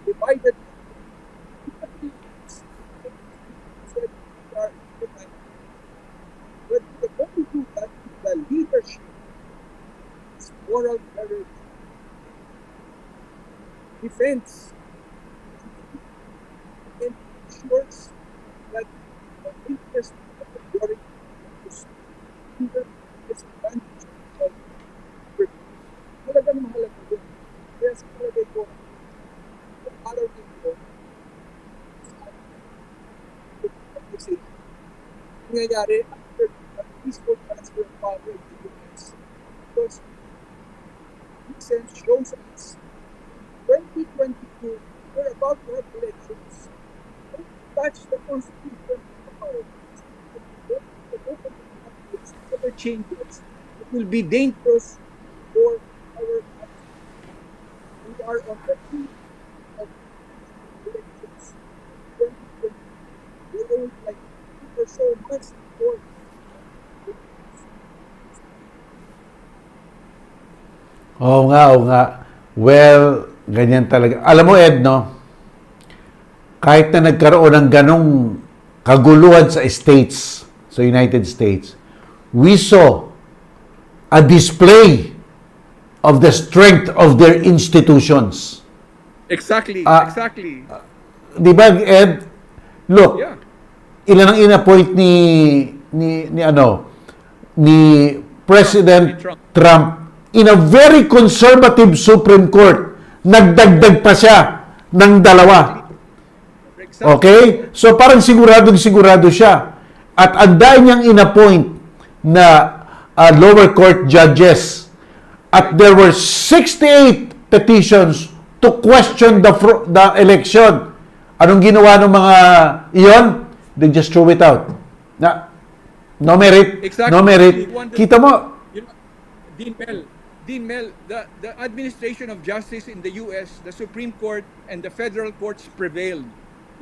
S2: divided said we are united. But the only do that is the leadership, is moral courage, defense, and ensures that the interest of the majority is either disadvantage of everyone. Talagang mahalaga yun. Kaya sa palagay ko, ang araw nito, kasi nangyayari after the peaceful transfer of power in the U.S. Because recent shows us 2022, we're about to have elections. Don't touch the Constitution of power. Other changes, it will be dangerous for our country. We are on the eve of elections 2022. We're only like 2 or so months before.
S1: Oo nga, oo nga. Well, ganyan talaga. Alam mo, Ed, no? Kahit na nagkaroon ng ganong kaguluhan sa States, sa United States, we saw a display of the strength of their institutions.
S2: Exactly,
S1: Ah,
S2: exactly.
S1: Di ba, Ed? Look,
S2: Yeah.
S1: ilan ang ina-appoint ni President
S2: Trump.
S1: Trump in a very conservative Supreme Court. Nagdagdag pa siya ng 2.
S2: Exactly.
S1: Okay? So parang sigurado siya. At ang dahil niyang in-appoint na lower court judges. At there were 68 petitions to question the election. Anong ginawa ng mga iyon? They just threw it out. No merit.
S2: Exactly.
S1: No merit. Kita mo,
S2: You know, Dean Mel, the administration of justice in the U.S., the Supreme Court and the federal courts prevailed.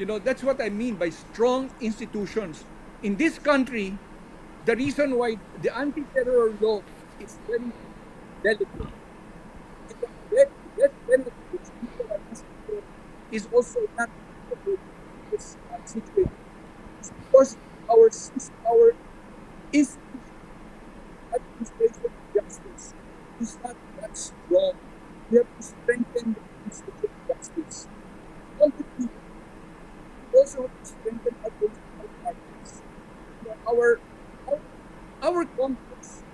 S2: You know, that's what I mean by strong institutions. In this country, the reason why the anti-terror law is very delicate, and the death penalty which people are asking for is also not appropriate in this situation. It's because our institution, administration of justice, is not that strong. We have to strengthen the administration of justice. We also have to strengthen our political parties. You know, our Congress,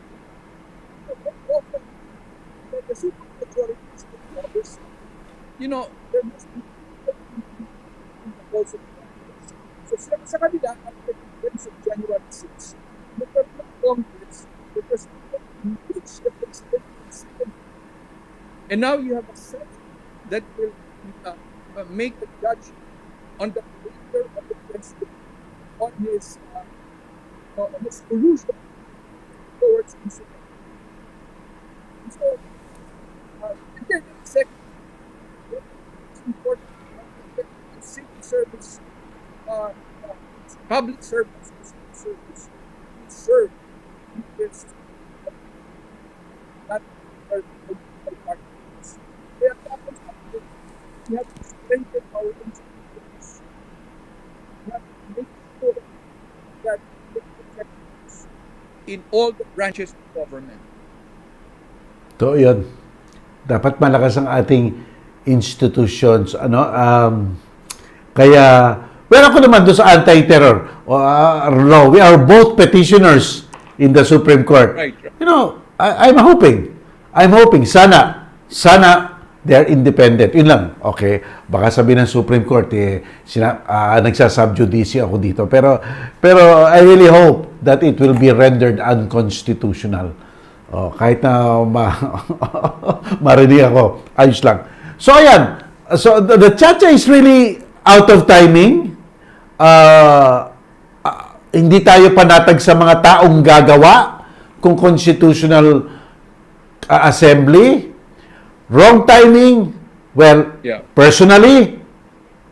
S2: the super majority is the other side. You know, there must be in the halls of Congress. So sa kanila, after the events of January 6, the Congress, the President impeached the President. And now you have a Senate that will make a judgment on the behavior on his solution towards incident. So, and then second, it's important that civil service, uh, uh, public service, civil service, will serve interests of not our political parties. Kaya dapat we have to strengthen our institutions. We have to make sure that we protect in all the branches of government.
S1: To yun. Dapat malakas ang ating institutions. Kaya, well, ako naman doon sa anti-terror law, we are both petitioners in the Supreme Court.
S2: Right.
S1: I'm hoping, sana, they're independent. Yun lang. Okay. Baka sabihin ng Supreme Court, nagsasubjudice ako dito. Pero I really hope that it will be rendered unconstitutional. Kahit na marinig ako, ayos lang. So, ayan. So, the Chacha is really out of timing. Hindi tayo panatag sa mga taong gagawa kung constitutional assembly. Wrong timing. Well,
S2: Yeah.
S1: personally,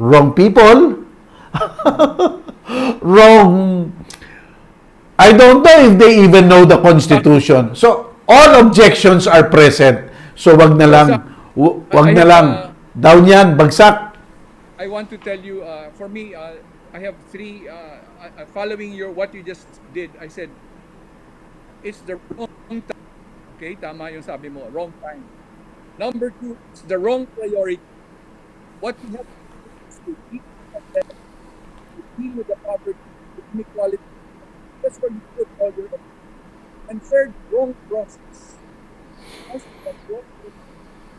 S1: wrong people. Wrong. I don't know if they even know the Constitution. So, all objections are present. So, wag na lang, down yan, bagsak.
S2: I want to tell you, for me, I have three, following what you just did, I said, it's the wrong time. Okay, tama yung sabi mo, wrong time. Number two, it's the wrong priority. What we have to do is to deal with the poverty, the inequality. That's where you put all your effort. And third, wrong process. As that wrong process,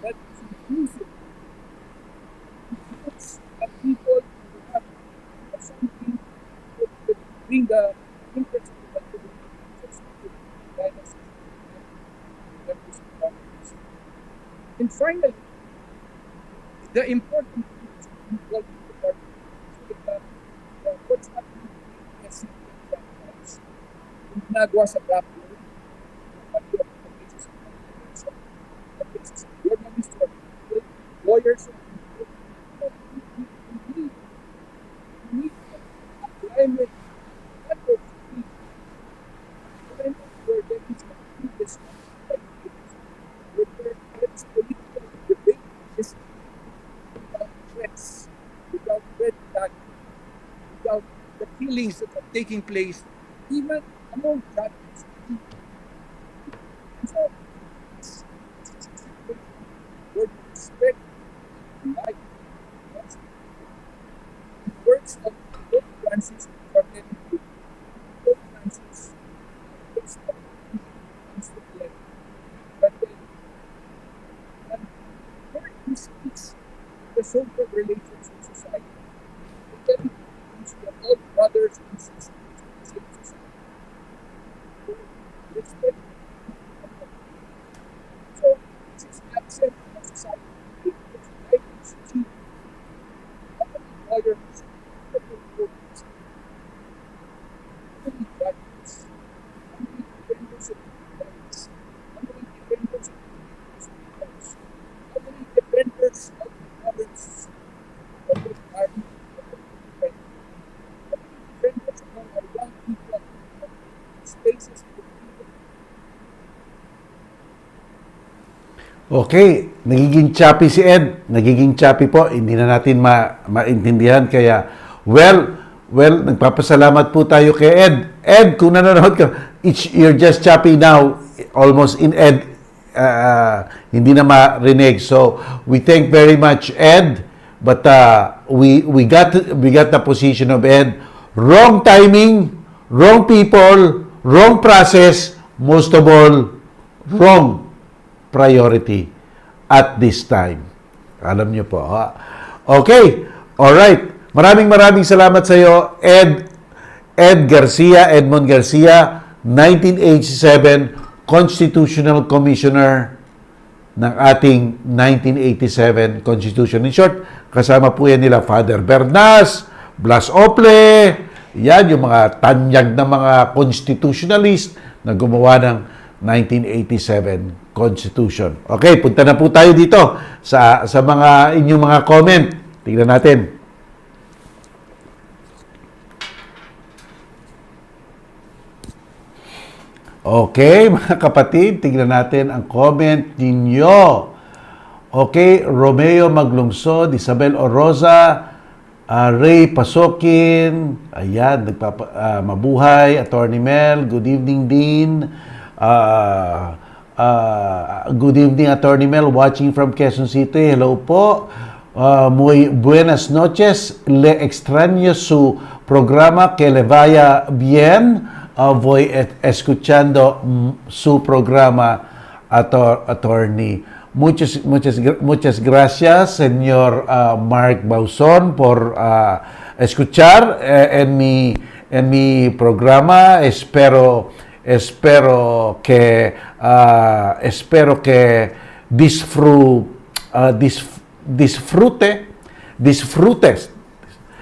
S2: that is inclusive. It looks at people who have something that bring the interest of the community. And finally, the important thing is to involve the party. What's happening in SC franchise? Yung ginagawa sa Rappler, journalists or people, lawyers or people, we need alignment, not just alignment where there is a previous political debate is without threats, without red flag, without the killings that are taking place, even among judges. So, it's a situation where the respect and life the words of Pope Francis are getting to Pope Francis takes up the but then where he speaks the social relations in society, the evidence that all brothers and sisters in the same society. Respect. So, this is absent in a society. Because life is cheap. Lawyers, courts, judges, independence of parents, independence of hospitals, independence of governments, independence among our young people, spaces for people.
S1: Okay, nagiging choppy si Ed. Nagiging choppy po. Hindi na natin maintindihan. Kaya, well, nagpapasalamat po tayo kay Ed. Ed, kung nanonood ka, you're just choppy now. Almost in Ed, hindi na marinig. So, we thank very much, Ed. But we got the position of Ed. Wrong timing, wrong people, wrong process, most of all, wrong priority at this time. Alam niyo po. Ha? Okay. Alright. Maraming salamat sa iyo, Edmond Garcia, 1987 Constitutional Commissioner ng ating 1987 Constitution. In short, kasama po yan nila Father Bernas, Blas Ople, Yan yung mga tanyag na mga constitutionalist na gumawa ng 1987 Constitution. Okay, punta na po tayo dito sa mga inyong mga comment. Tingnan natin. Okay, mga kapatid, tingnan natin ang comment ninyo. Okay, Romeo Maglungsod, Isabel Oroza, Ray Pasokin, ayan, mabuhay, Attorney Mel, good evening Dean, good evening Attorney Mel, watching from Quezon City, hello po, muy buenas noches, le extraño su programa, que le vaya bien, voy escuchando su programa, Attorney. Muchas gracias, señor Mark Bausón, por escuchar en mi programa. Espero que disfrutes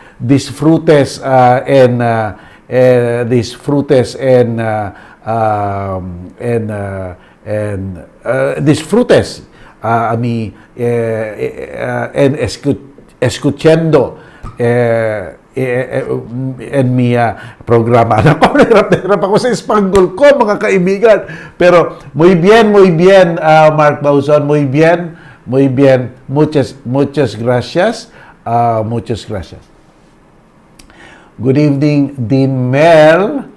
S1: disfrutes escuchando en mi programa. Nahirap ako sa Spangle ko, mga kaibigan. Pero muy bien, Mark Bauzon, muy bien. Muchas gracias. Muchas gracias. Good evening, Dean Mel,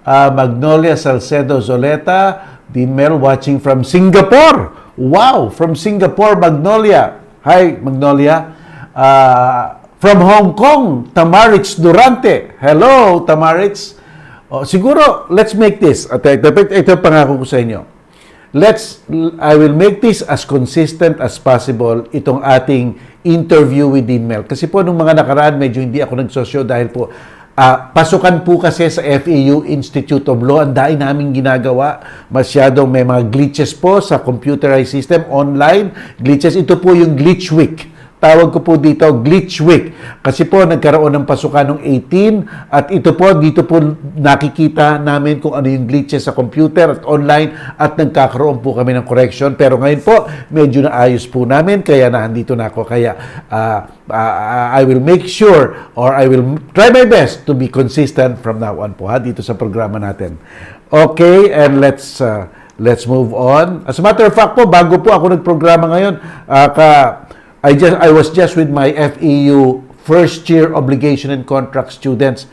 S1: Magnolia Salcedo Zoleta, Dean Mel watching from Singapore. Wow, from Singapore, Magnolia. Hi, Magnolia. From Hong Kong, Tamarix Durante. Hello, Tamarix. Siguro, let's make this. Ito pangako ko sa inyo. I will make this as consistent as possible, itong ating interview with Dean Mel. Kasi po, nung mga nakaraan, medyo hindi ako nagsosyo dahil po, pasukan po kasi sa FEU Institute of Law, ang dahil namin ginagawa. Masyadong may mga glitches po sa computerized system, online glitches. Ito po yung glitch week. Tawag ko po dito, glitch week. Kasi po, nagkaroon ng pasukan ng 18 at ito po, dito po nakikita namin kung ano yung glitches sa computer at online at nagkakaroon po kami ng correction. Pero ngayon po, medyo naayos po namin, kaya nandito na ako. Kaya I will make sure or I will try my best to be consistent from now on po dito sa programa natin. Okay, and let's move on. As a matter of fact po, bago po ako nagprograma ngayon, I was just with my FEU first year obligation and contract students.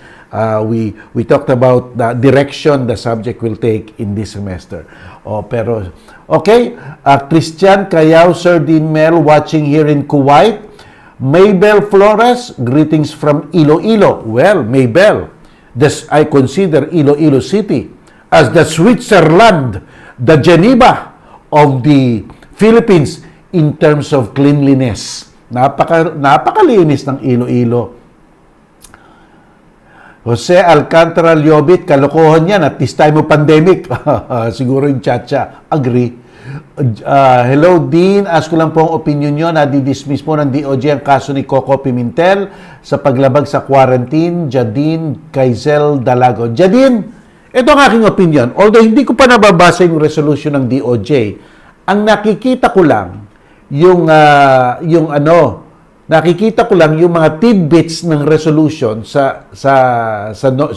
S1: We talked about the direction the subject will take in this semester. Pero okay, Christian Cayaw, Sir Dean Mel watching here in Kuwait. Maybel Flores, greetings from Iloilo. Well, Maybel, I consider Iloilo City as the Switzerland, the Geneva of the Philippines in terms of cleanliness. Napakalinis ng Iloilo. Jose Alcantara Liobit, kalokohan yan at this time of pandemic. Siguro yung chacha. Agree. Hello, Dean. Ask ko lang po ang opinion nyo na di-dismiss po ng DOJ ang kaso ni Coco Pimentel sa paglabag sa quarantine. Jadine Kaizel Dalago. Jadine, ito ang aking opinion. Although hindi ko pa nababasa yung resolution ng DOJ, ang nakikita ko lang nakikita ko lang yung mga tidbits ng resolution sa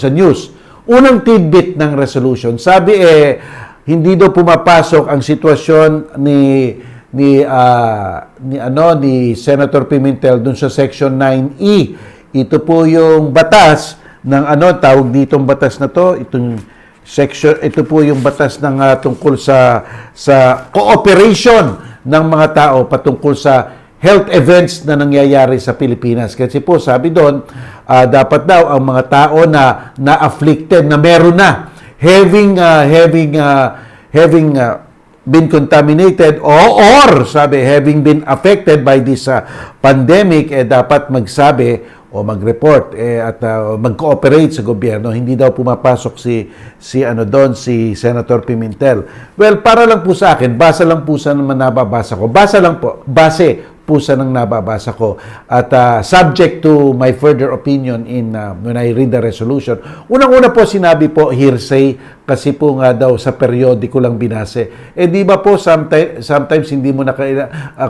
S1: news. Unang tidbit ng resolution, sabi hindi daw pumapasok ang sitwasyon ni Senator Pimentel dun sa Section 9E. Ito po yung batas ng tawag ditong batas na to, ito po yung batas ng tungkol sa cooperation ng mga tao patungkol sa health events na nangyayari sa Pilipinas. Kasi po, sabi doon, dapat daw ang mga tao na na-afflicted, na meron na, having been contaminated or sabi, having been affected by this pandemic, dapat magsabi o mag-report at mag-cooperate sa gobyerno. Hindi daw pumapasok si Senator Pimentel. Well, para lang po sa akin, basa lang po sa naman nababasa ko. Base po sa nang nababasa ko. At subject to my further opinion when I read the resolution, unang-una po sinabi po hearsay kasi po nga daw sa periodiko lang binase. Di ba po sometimes hindi mo na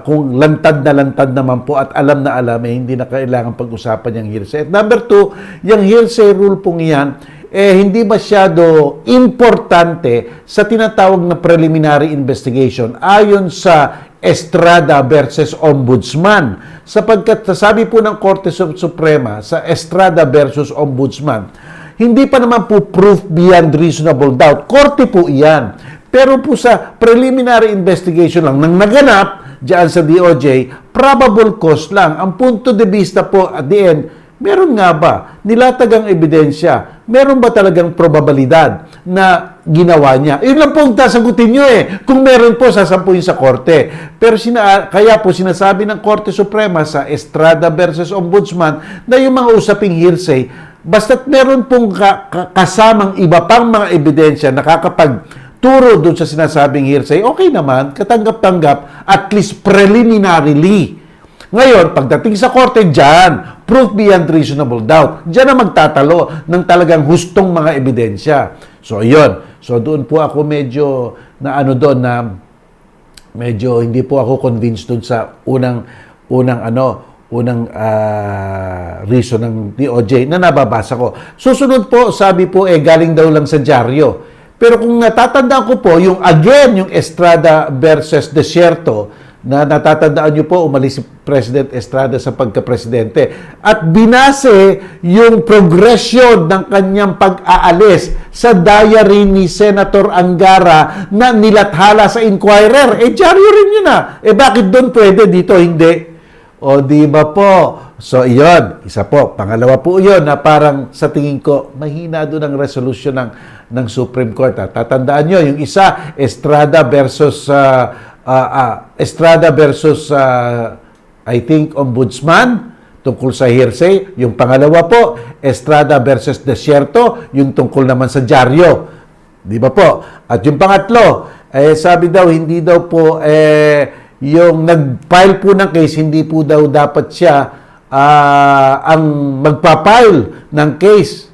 S1: kung lantad naman po at alam na alam, hindi na kailangan pag-usapan yung hearsay. At number two, yung hearsay rule pong yan, hindi masyado importante sa tinatawag na preliminary investigation ayon sa Estrada versus Ombudsman. Sapagkat sabi po ng Korte Suprema sa Estrada versus Ombudsman, hindi pa naman po proof beyond reasonable doubt. Korte po iyan. Pero po sa preliminary investigation lang nang naganap diyan sa DOJ, probable cause lang. Ang punto de vista po at the end, meron nga ba nilatagang ebidensya? Meron ba talagang probabilidad na ginawa niya? Yun lang po ang sasagutin nyo Kung meron po, sasampuin sa korte. Pero kaya po sinasabi ng Korte Suprema sa Estrada versus Ombudsman na yung mga usaping hearsay, basta't meron pong kasamang iba pang mga ebidensya na nakakapagturo doon sa sinasabing hearsay, okay naman, katanggap-tanggap, at least preliminarily. Ngayon, pagdating sa korte, dyan, proof beyond reasonable doubt. Dyan na magtatalo ng talagang hustong mga ebidensya. So, yun. So, doon po ako medyo medyo hindi po ako convinced doon sa unang reason ng DOJ na nababasa ko. Susunod po, sabi po, galing daw lang sa dyaryo. Pero kung natatandaan ko po, yung Estrada versus Desierto, na natatandaan nyo po, umalis si President Estrada sa pagka-presidente. At binase yung progression ng kanyang pag-aalis sa diary ni Senator Angara na nilathala sa Inquirer. Dyaryo rin yun bakit doon pwede, dito hindi? O, di ba po? So, iyon. Isa po. Pangalawa po yun na parang sa tingin ko, mahina doon ang resolution ng Supreme Court. Tatandaan nyo, yung isa, Estrada versus I think Ombudsman tungkol sa hearsay. Yung pangalawa po, Estrada versus Desierto, yung tungkol naman sa dyaryo. Di ba po? At yung pangatlo, sabi daw, hindi daw po, yung nag-file po ng case, hindi po daw dapat siya ang magpa-file ng case.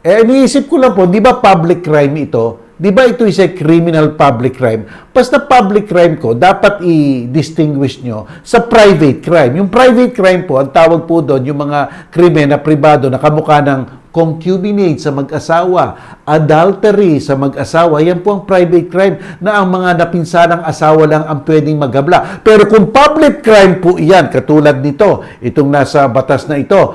S1: Iniisip ko lang po, di ba public crime ito? Di ba ito is a criminal public crime? Basta public crime ko, dapat i-distinguish nyo sa private crime. Yung private crime po, ang tawag po doon, yung mga krimen na pribado na kamukha ng concubinage sa mag-asawa, adultery sa mag-asawa, yan po ang private crime na ang mga napinsanang asawa lang ang pwedeng maghabla. Pero kung public crime po iyan, katulad nito, itong nasa batas na ito,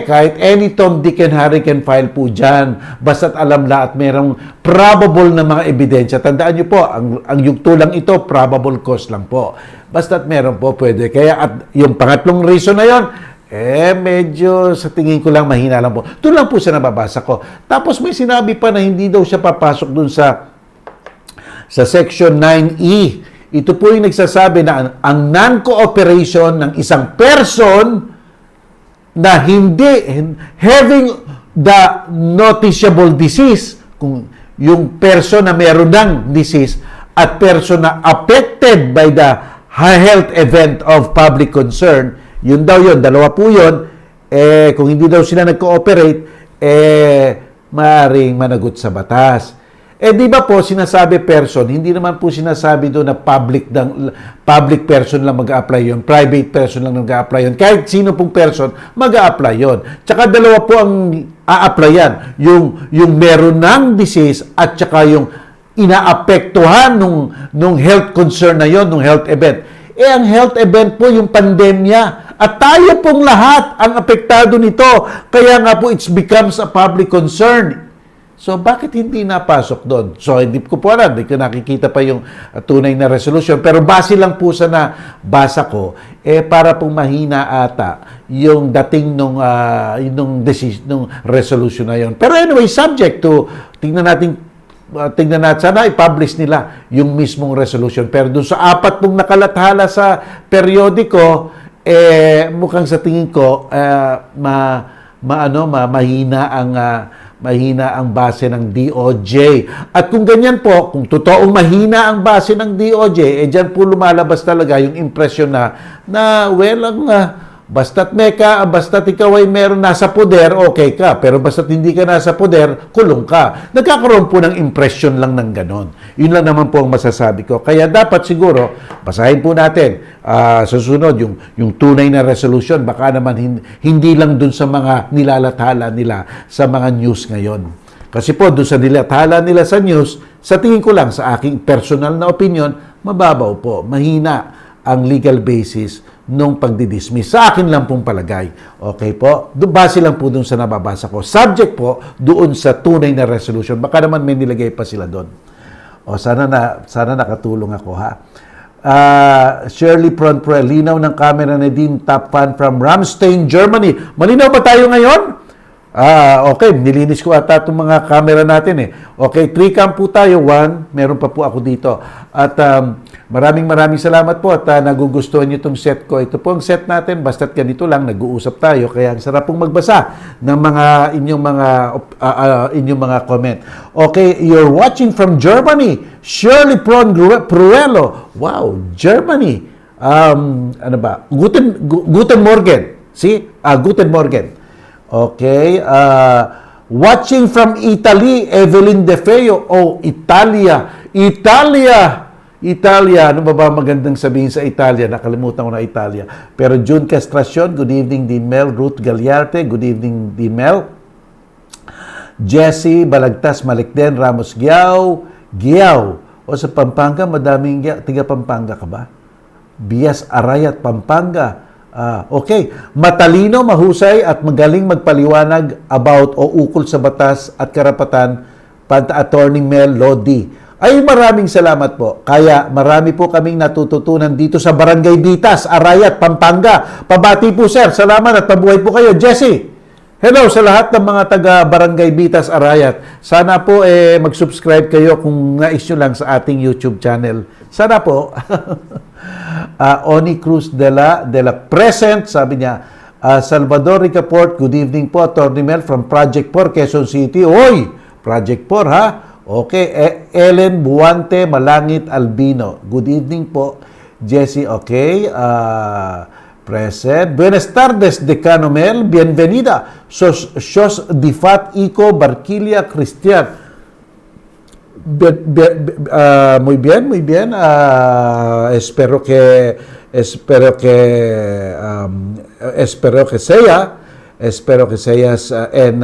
S1: kahit any Tom, Dick, and Harry can file po dyan, basta't alam la at merong probable na mga ebidensya. Tandaan nyo po, ang yugto lang ito, probable cause lang po. Basta't meron po, pwede. Kaya at yung pangatlong reason na yon, medyo sa tingin ko lang mahina lang po. Ito lang po sa nababasa ko. Tapos may sinabi pa na hindi daw siya papasok dun sa Section 9E. Ito po yung nagsasabi na ang non-cooperation ng isang person na hindi having the noticeable disease, kung yung person na meron ng disease at person na affected by the health event of public concern, yun daw yun, dalawa po yun, kung hindi daw sila nag-cooperate, maaaring managot sa batas. Di ba po, sinasabi person, hindi naman po sinasabi doon na public person lang mag-a-apply yun, private person lang mag-a-apply yun. Kahit sino pong person, mag-a-apply yun. Tsaka dalawa po ang a-applyan, yung meron ng disease at tsaka yung inaapektuhan nung health concern na yon, nung health event. Ang health event po, yung pandemya. At tayo pong lahat ang apektado nito. Kaya nga po, it becomes a public concern. So, bakit hindi napasok doon? So, hindi ko po alam. Hindi ko nakikita pa yung tunay na resolution. Pero base lang po sa nabasa ko, para pong mahina ata yung dating nung resolution na yon. Pero anyway, subject to, tingnan natin, sana i-publish nila yung mismong resolution. Pero doon sa apat pong nakalathala sa periodiko, mukhang sa tingin ko, mahina mahina ang base ng DOJ. At kung ganyan po, kung totoong mahina ang base ng DOJ, dyan po lumalabas talaga yung impresyon na well, basta't basta't ikaw ay meron nasa poder, okay ka. Pero basta't hindi ka nasa poder, kulong ka. Nagkakaroon po ng impression lang ng ganon. Yun lang naman po ang masasabi ko. Kaya dapat siguro, basahin po natin susunod yung tunay na resolution. Baka naman hindi lang dun sa mga nilalathala nila sa mga news ngayon. Kasi po, dun sa nilalathala nila sa news, sa tingin ko lang, sa aking personal na opinion, mababaw po, mahina ang legal basis nung pagdidismiss. Sa akin lang pong palagay. Okay po? Base lang po dun sa nababasa ko. Subject po doon sa tunay na resolution. Baka naman may nilagay pa sila doon. O sana nakatulong ako, ha? Shirley Pronpre, linaw ng camera ni Dean, top fan from Ramstein, Germany. Malinaw ba tayo ngayon? Okay. Nilinis ko ata itong mga camera natin eh. Okay, 3 cam po tayo. 1, meron pa po ako dito. At maraming salamat po at nagugustuhan niyo itong set ko. Ito po ang set natin. Basta't ganito lang, nag-uusap tayo. Kaya ang sarap pong magbasa ng inyong mga comment. Okay, you're watching from Germany. Shirley Pruello. Wow, Germany. Ano ba? Guten Morgen. See? Guten Morgen. Okay, watching from Italy, Evelyn De Feo. Oh, Italia. Ano ba magandang sabihin sa Italia? Nakalimutan ko na Italia. Pero June Castracion, good evening, Dean Mel. Ruth Galiarte, good evening, Dean Mel. Jessie Balagtas, Malikden, Ramos Giao. O sa Pampanga, madaming Giao. Tiga Pampanga ka ba? Bias Arayat, Pampanga. Okay. Matalino, mahusay at magaling magpaliwanag about o ukol sa batas at karapatan, Attorney Mel Lodi. Ay, maraming salamat po. Kaya marami po kaming natututunan dito sa Barangay Bitas, Arayat, Pampanga. Pabati po, sir. Salamat at pabuhay po kayo. Jessie, hello sa lahat ng mga taga Barangay Bitas, Arayat. Sana po mag-subscribe kayo kung nais nyo lang sa ating YouTube channel. Sana po. Oni Cruz de la Present, sabi niya, Salvador Ricaport, good evening po, Attorney Mel from Project 4, Quezon City. Oy, Project 4 ha? Okay, Ellen Buante, Malangit Albino, good evening po. Jessie, okay, present. Buenas tardes, Decano Mel, bienvenida. Sos Difat Ico Barquilla Cristian. Muy bien. Espero que seas en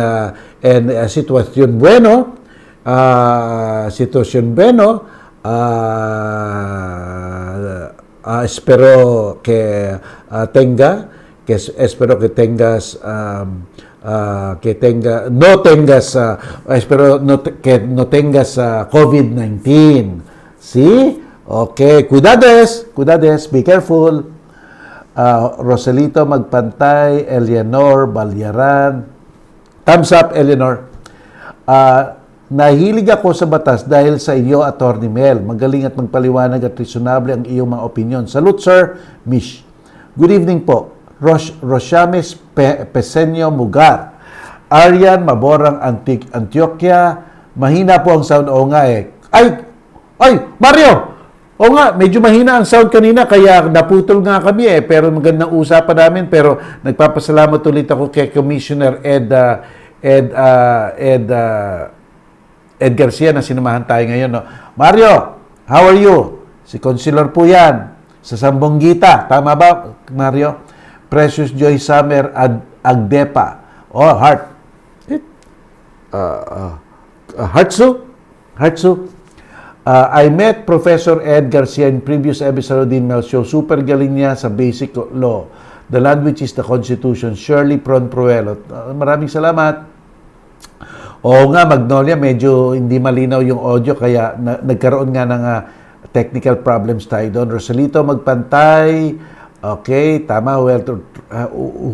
S1: situación bueno. Espero que no tengas COVID-19. ¿Sí? Okay. Cuidades, be careful. Roselito Magpantay, Eleanor Balyaran. Thumbs up, Eleanor. Nahilig ako sa batas dahil sa iyo, Attorney Mel. Magaling at magpaliwanag at reasonable ang iyong mga opinion. Salute, sir. Mish. Good evening po. Roshames Pesenyo Mugar. Aryan Maborang Antioquia. Mahina po ang sound. O nga eh. Ay, Mario! O nga, medyo mahina ang sound kanina kaya naputol nga kami eh. Pero magandang usapan namin. Pero nagpapasalamat ulit ako kay Commissioner Ed Garcia na sinamahan tayo ngayon. No? Mario, how are you? Si Consular po yan. Sa Sambonggita. Tama ba, Mario? Precious Joy Summer Agdepa. Oh, Heart. Heartsu. I met Professor Ed Garcia in previous episode of the Mel Show. Super galing niya sa basic law. The language is the Constitution. Shirley Pronpruello. Maraming salamat. Oo nga, Magnolia, medyo hindi malinaw yung audio kaya nagkaroon nga ng technical problems tayo doon. Rosalito Magpantay, okay, tama, well,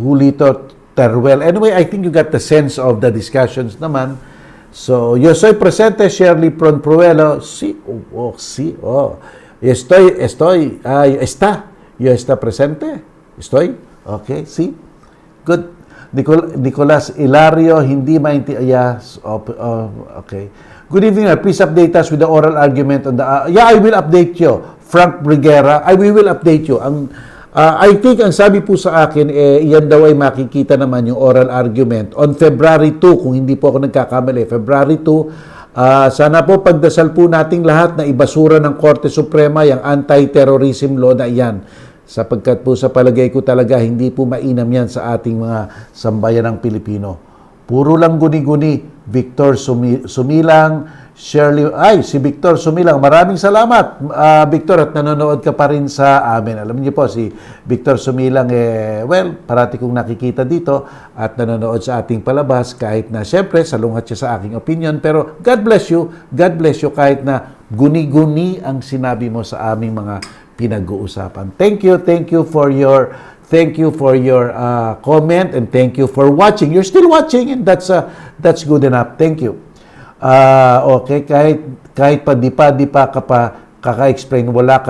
S1: Julito Teruel. Anyway, I think you got the sense of the discussions naman. So, yo soy presente, Shirley Pronpruello. Sí. Está. Yo está presente. Estoy. Okay, sí. Good. Nicolas Ilario, hindi maintindihan. Yes, okay. Good evening. Please update us with the oral argument on the... yeah, I will update you. Frank Briguera, we will update you. I think ang sabi po sa akin, yan daw ay makikita naman yung oral argument on February 2, kung hindi po ako nagkakamali. February 2, sana po pagdasal po nating lahat na ibasura ng Korte Suprema yung anti-terrorism law na iyan. Sapagkat po sa palagay ko talaga, hindi po mainam yan sa ating mga sambayan ng Pilipino. Puro lang guni-guni. Victor Sumilang, si Victor Sumilang. Maraming salamat, Victor, at nanonood ka pa rin sa amin. Alam niyo po, si Victor Sumilang, parati kong nakikita dito at nanonood sa ating palabas kahit na, syempre, salungat siya sa aking opinion. Pero God bless you kahit na guni-guni ang sinabi mo sa aming mga pinag-uusapan. Thank you for your comment, and thank you for watching. You're still watching, and that's good enough. Thank you. Okay, kahit pa di pa ka pa kaka-explain, wala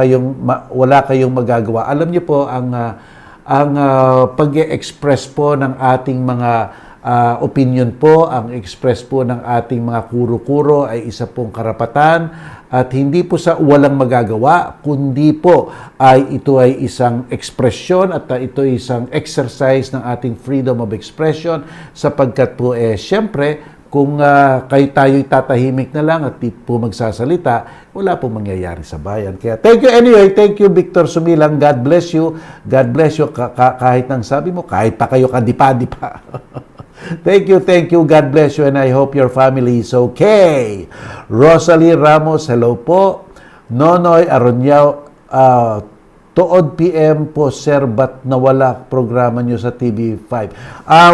S1: kayong magagawa. Alam niyo po ang pag-express po ng ating mga opinion po, ang express po ng ating mga kuro-kuro ay isa pong karapatan, at hindi po sa walang magagawa, kundi po ito ay isang ekspresyon, at ito ay isang exercise ng ating freedom of expression, sapagkat po syempre kung tayo'y tatahimik na lang at di po magsasalita, wala pong mangyayari sa bayan. Kaya thank you anyway, thank you Victor Sumilang, God bless you, kahit nang sabi mo, kahit pa kayo kadipa-dipa. Thank you, God bless you, and I hope your family is okay. Rosalie Ramos, hello po. Nonoy Aronyao, Tuod PM po, sir, ba't nawala programa nyo sa TV5?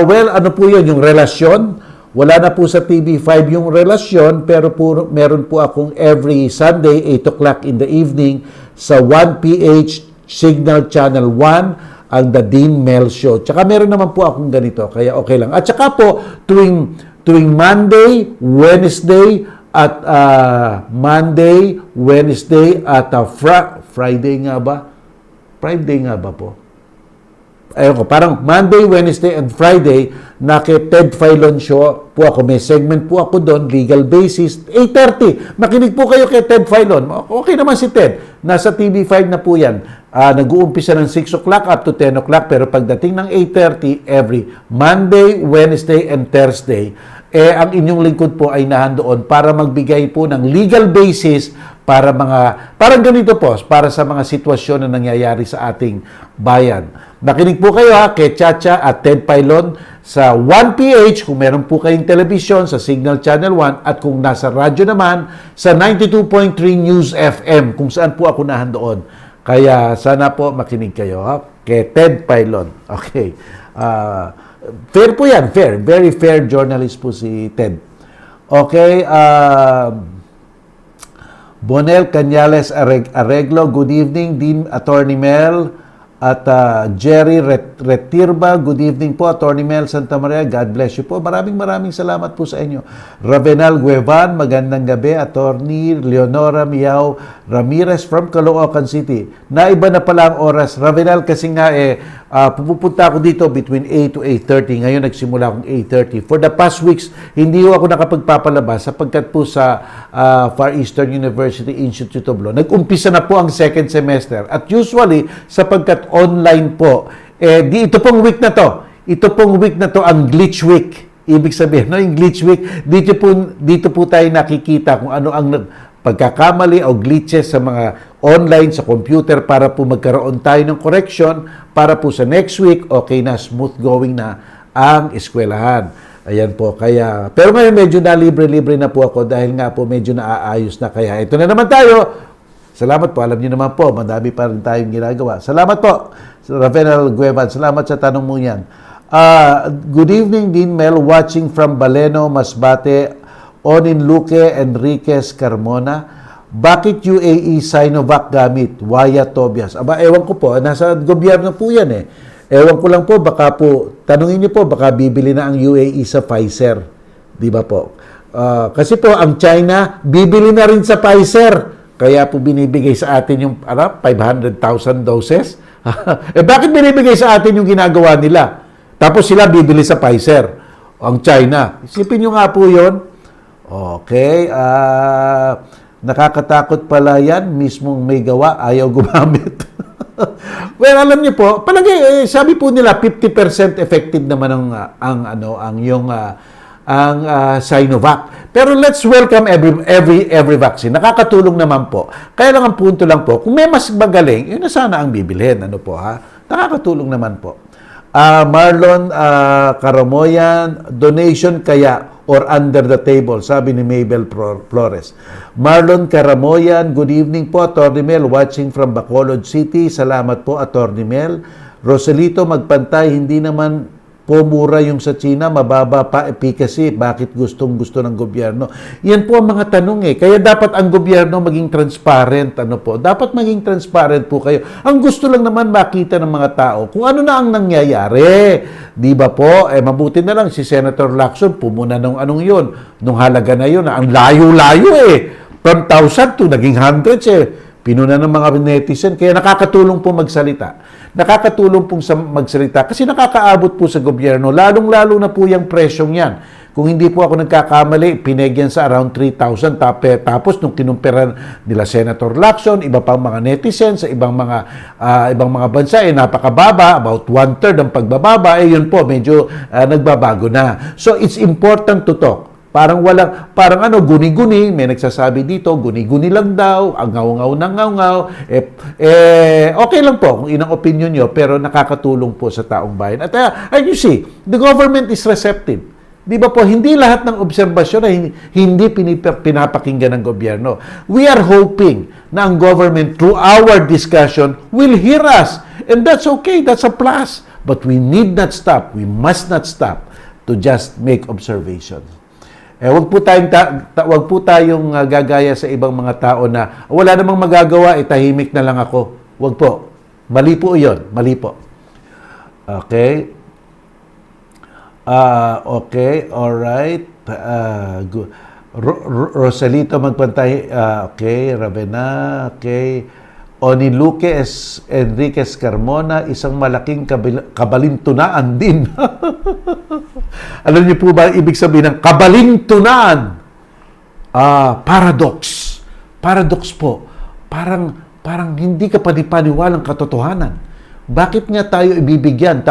S1: Well, ano po yun, yung relasyon? Wala na po sa TV5 yung relasyon, pero meron po akong every Sunday, 8 o'clock in the evening, sa 1PH Signal Channel 1, ang The Dean Mel Show. Tsaka meron naman po akong ganito, kaya okay lang. At tsaka po, tuwing Monday, Wednesday, at Friday nga ba? Friday nga ba po? Ayun ko, parang Monday, Wednesday, and Friday, na kay Ted Filon Show po ako. May segment po ako doon, legal basis, 8:30. Makinig po kayo kay Ted Filon. Okay naman si Ted. Nasa TV5 na po yan. Nag-uumpisa ng 6 o'clock up to 10 o'clock, pero pagdating ng 8:30, every Monday, Wednesday, and Thursday, ang inyong lingkod po ay nahandoon para magbigay po ng legal basis parang ganito po, para sa mga sitwasyon na nangyayari sa ating bayan. Makinig po kayo kay Chacha at Ted Filon sa 1PH kung meron po kayong television sa Signal Channel 1, at kung nasa radyo naman sa 92.3 News FM kung saan po ako nahandoon. Kaya sana po makinig kayo kay Ted Filon. Okay. Fair po yan, fair. Very fair journalist po si Ted. Okay, Bonel Cañales Arreglo, good evening. Dean Attorney Mel at Jerry Retirba, good evening po. Attorney Mel Santa Maria, God bless you po. Maraming salamat po sa inyo. Ravenal Guevan, magandang gabi. Attorney Leonora Miao Ramirez from Caloocan City. Naiba na pala ang oras. Ravenal, kasi nga pupunta ako dito between 8 to 8:30. Ngayon nagsimula akong 8:30. For the past weeks, hindi ako nakapagpapalabas sapagkat po sa Far Eastern University Institute of Law, nag-umpisa na po ang second semester. At usually, sapagkat online po, ito pong week na to ang glitch week. Ibig sabihin, yung glitch week, dito po tayo nakikita kung ano ang pagkakamali o glitches sa mga online, sa computer, para po magkaroon tayo ng correction, para po sa next week, okay na, smooth going na ang eskwelahan. Ayan po, pero ngayon medyo na libre na po ako dahil nga po medyo naaayos na. Kaya ito na naman tayo. Salamat po, alam niyo naman po, madami pa rin tayong ginagawa. Salamat po, Ravenel Guevan, salamat sa tanong mo yan. Good evening, Dean Mel, watching from Baleno, Masbate, Onin Luque, Enriquez Carmona. Bakit UAE Sinovac gamit? Waya Tobias. Ewan ko po, nasa gobyerno po yan Ewan ko lang po, baka po, tanungin niyo po, baka bibili na ang UAE sa Pfizer. Di ba po? Kasi po, ang China, bibili na rin sa Pfizer. Kaya po binibigay sa atin yung 500,000 doses. Bakit binibigay sa atin yung ginagawa nila? Tapos sila bibili sa Pfizer, ang China. Isipin nyo nga po yun. Okay, nakakatakot pala yan, mismong may gawa, ayaw gumamit. Well, alam niyo po, palagi sabi po nila 50% effective naman ang Sinovac. Pero let's welcome every vaccine. Nakakatulong naman po. Kaya lang ang punto lang po, kung may mas magaling, yun na sana ang bibilhin. Ano po ha? Nakakatulong naman po. Marlon Caramoyan, donation kaya or under the table, sabi ni Mabel Flores. Marlon Caramoyan, good evening po, Atty. Mel, watching from Bacolod City. Salamat po, Atty. Mel. Roselito, magpantay, hindi naman po mura yung sa China, mababa pa efficacy. Bakit gustong-gusto ng gobyerno? Yan po ang mga tanong eh. Kaya dapat ang gobyerno maging transparent. Ano po? Dapat maging transparent po kayo. Ang gusto lang naman makita ng mga tao kung ano na ang nangyayari. Di ba po? Mabuti na lang si Senator Lacson pumuna nung anong yun. Nung halaga na yun. Ang layo-layo eh. From 1,000 to naging hundreds eh. Pinuna ng mga netizen. Kaya nakakatulong po magsalita. Nakakatulong pong magsalita kasi nakakaabot po sa gobyerno, lalong-lalo na po yung presyong yan. Kung hindi po ako nagkakamali, pinegyan sa around 3,000. Tapos nung kinumpira nila Senator Lacson, iba pang mga netizens sa ibang mga bansa, napakababa, about 1/3 ang pagbababa, yun po, medyo nagbabago na. So it's important to talk. Parang guni-guni, may nagsasabi dito, guni-guni lang daw, ang ngaw-ngaw ng ngaw-ngaw. Okay lang po kung inang opinion nyo, pero nakakatulong po sa taong bayan. At as you see, the government is receptive. Di ba po, hindi lahat ng obserbasyon ay hindi pinapakinggan ng gobyerno. We are hoping na ang government, through our discussion, will hear us. And that's okay, that's a plus. But we need not stop, we must not stop to just make observations. Wag po tayong gagaya sa ibang mga tao na wala namang magagawa, tahimik na lang ako. Wag po. Mali po 'yon. Mali po. Okay. Okay, all right. Rosalito magpantay. Okay, Ravena. Okay. Oniluque Enriquez Carmona, isang malaking kabalintunaan din. Alam niyo po ba ibig sabihin ng kabalintunaan? Paradox. Paradox po. Parang hindi ka panipaniwalang katotohanan. Bakit nga tayo ibibigyan?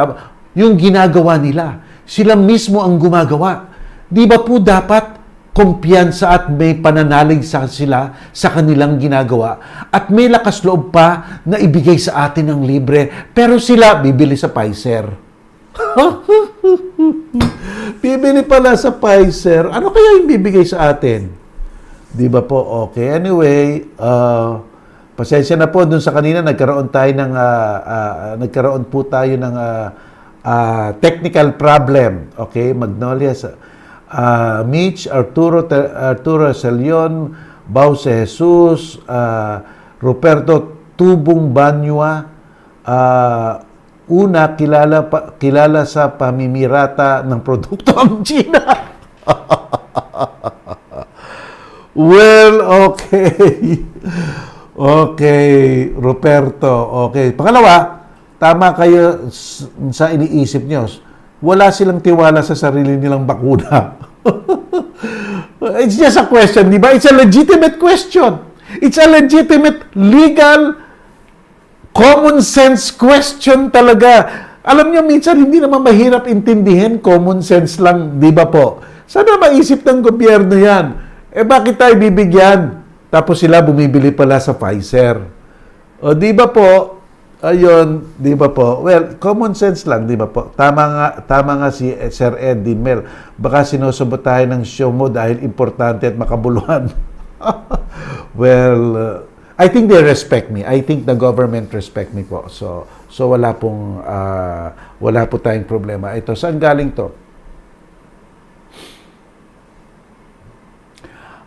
S1: Yung ginagawa nila, sila mismo ang gumagawa. Di ba po dapat kumpiyansa at may pananalig sa sila sa kanilang ginagawa at may lakas loob pa na ibigay sa atin ng libre, pero sila bibili sa Pfizer. Bibili pala sa Pfizer. Ano kaya yung bibigay sa atin? Di ba po? Okay. Anyway, pasensya na po dun sa kanina nagkaroon po tayo ng technical problem. Okay, Magnolia Mitch, Arturo Salion, Bause Jesus, Ruperto Tubong Banyua, una kilala sa pamimirata ng produkto ang China. Well, okay. Okay, Ruperto. Okay. Pangalawa, tama kayo sa iniisip nyo. Wala silang tiwala sa sarili nilang bakuna. It's just a question, di ba? It's a legitimate question. It's a legitimate legal common sense question talaga. Alam niyo, minsan hindi naman mahirap intindihin, common sense lang, di ba po? Sana maisip ng gobyerno yan. Bakit tayo bibigyan? Tapos sila bumibili pala sa Pfizer. O di ba po? Ayun, di ba po? Well, common sense lang, di ba po? Tama nga si Sir Eddie Mel. Baka sinusubotahin ng show mo dahil importante at makabuluhan. Well, I think they respect me. I think the government respect me po. So wala po tayong problema. Ito, saan galing to?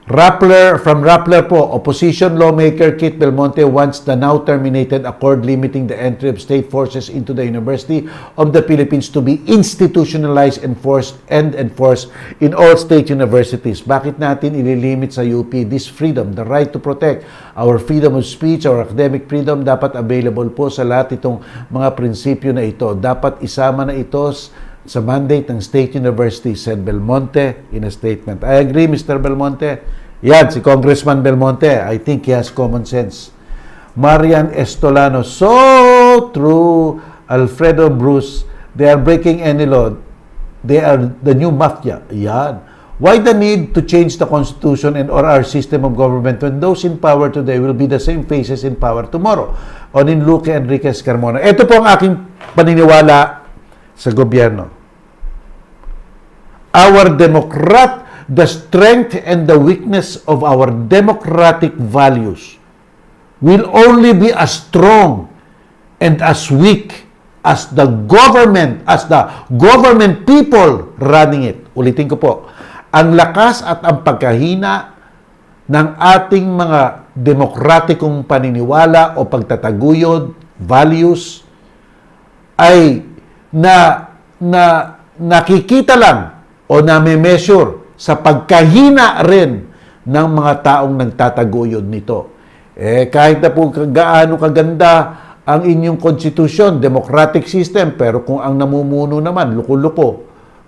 S1: From Rappler po, opposition lawmaker Kit Belmonte wants the now terminated accord limiting the entry of state forces into the University of the Philippines to be institutionalized and enforced in all state universities. Bakit natin ililimit sa UP this freedom, the right to protect our freedom of speech, our academic freedom, dapat available po sa lahat itong mga prinsipyo na ito. Dapat isama na ito sa mandate ng State University, said Belmonte in a statement. I agree, Mr. Belmonte. Yan, si Congressman Belmonte, I think he has common sense. Marian Estolano, so true. Alfredo Bruce, they are breaking any law. They are the new mafia. Yan. Why the need to change the Constitution and or our system of government when those in power today will be the same faces in power tomorrow? Onin Luque Enriquez Carmona. Ito po ang aking paniniwala sa gobyerno. The strength and the weakness of our democratic values will only be as strong and as weak as the government people running it. Ulitin ko po. Ang lakas at ang pagkahina ng ating mga demokratikong paniniwala o pagtataguyod, values, ay nakikita lang o name-measure sa pagkahina rin ng mga taong nagtataguyod nito. Kahit na po gaano kaganda ang inyong konstitusyon, democratic system, pero kung ang namumuno naman, luko-luko,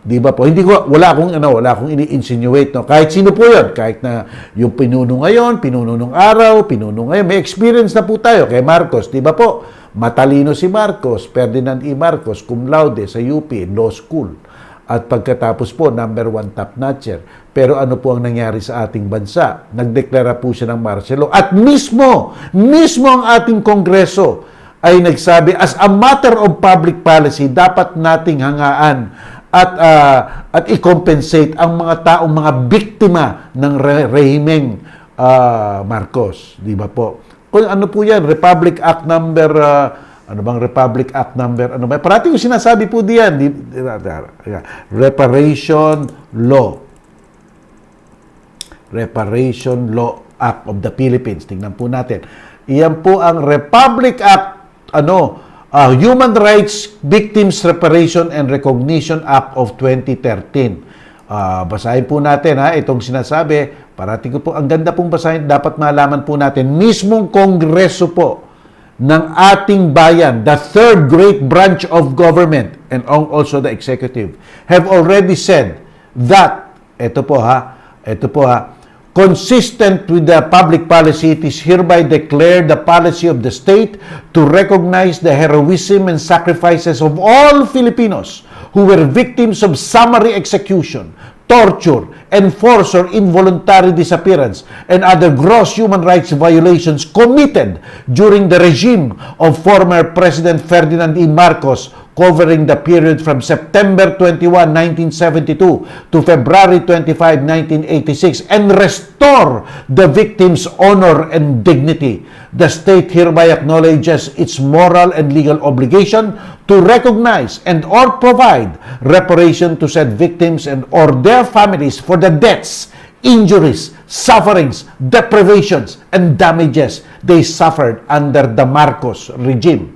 S1: di ba po? Wala akong ini-insinuate, no? Kahit sino po 'yon, kahit na yung pinuno ngayon, pinuno nung araw, pinuno ngayon, may experience na po tayo kay Marcos, di ba po? Matalino si Marcos, Ferdinand E. Marcos, cum laude sa UP Law School. At pagkatapos po, number 1 top-notcher. Pero ano po ang nangyari sa ating bansa? Nagdeklara po siya ng martial law. At mismo ang ating Kongreso ay nagsabi, as a matter of public policy, dapat nating hangaan at i-compensate ang mga taong mga biktima ng rehimeng Marcos, di ba po? Kung ano po yan, Republic Act number Republic Act number parati ko sinasabi po diyan, Reparation Law Act of the Philippines. Tingnan po natin. Iyan po ang Republic Act Human Rights Victims Reparation and Recognition Act of 2013. Basahin po natin itong sinasabi. Parating ko po, ang ganda pong basahin, dapat malaman po natin, mismong Kongreso po ng ating bayan, the third great branch of government and also the executive, have already said that, ito po consistent with the public policy, it is hereby declared the policy of the state to recognize the heroism and sacrifices of all Filipinos who were victims of summary execution, torture, enforced or involuntary disappearance, and other gross human rights violations committed during the regime of former President Ferdinand E. Marcos, covering the period from September 21, 1972 to February 25, 1986, and restore the victim's honor and dignity. The state hereby acknowledges its moral and legal obligation to recognize and or provide reparation to said victims and or their families for the deaths, injuries, sufferings, deprivations, and damages they suffered under the Marcos regime.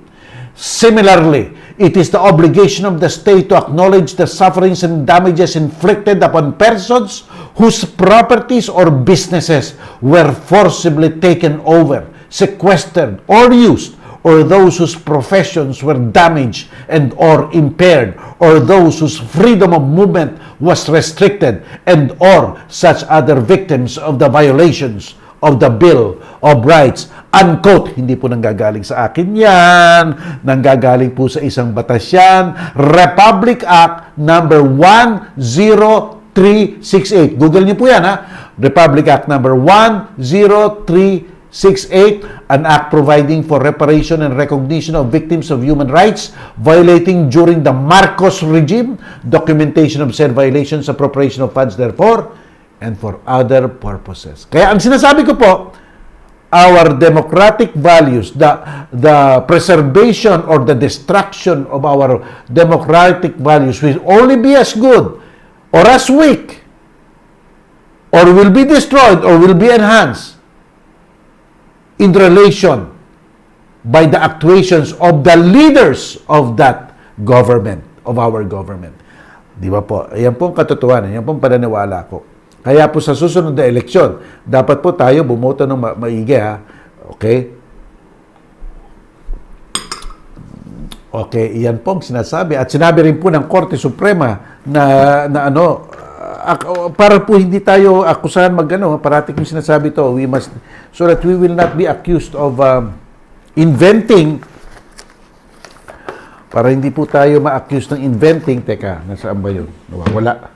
S1: Similarly, it is the obligation of the state to acknowledge the sufferings and damages inflicted upon persons whose properties or businesses were forcibly taken over, sequestered, or used, or those whose professions were damaged and or impaired, or those whose freedom of movement was restricted, and or such other victims of the violations of the Bill of Rights. Unquote. Hindi po nanggagaling sa akin yan. Nanggagaling po sa isang batas yan. Republic Act number 10368. Google niyo po yan, Republic Act number 10368. An act providing for reparation and recognition of victims of human rights violating during the Marcos regime, documentation of said violations, appropriation of funds therefore, and for other purposes. Kaya ang sinasabi ko po, our democratic values, the preservation or the destruction of our democratic values will only be as good or as weak or will be destroyed or will be enhanced in relation by the actuations of the leaders of that government, of our government. Di ba po? Ayan po ang katotohanan, ayan po ang pananiwala ko. Kaya po sa susunod na eleksyon, dapat po tayo bumoto ng maigi, Okay? Okay, iyan po ang sinasabi. At sinabi rin po ng Korte Suprema na para po hindi tayo akusahan parati kong sinasabi to, we must, so that we will not be accused of inventing, para hindi po tayo ma-accuse ng inventing. Teka, nasaan ba yun? Nawawala.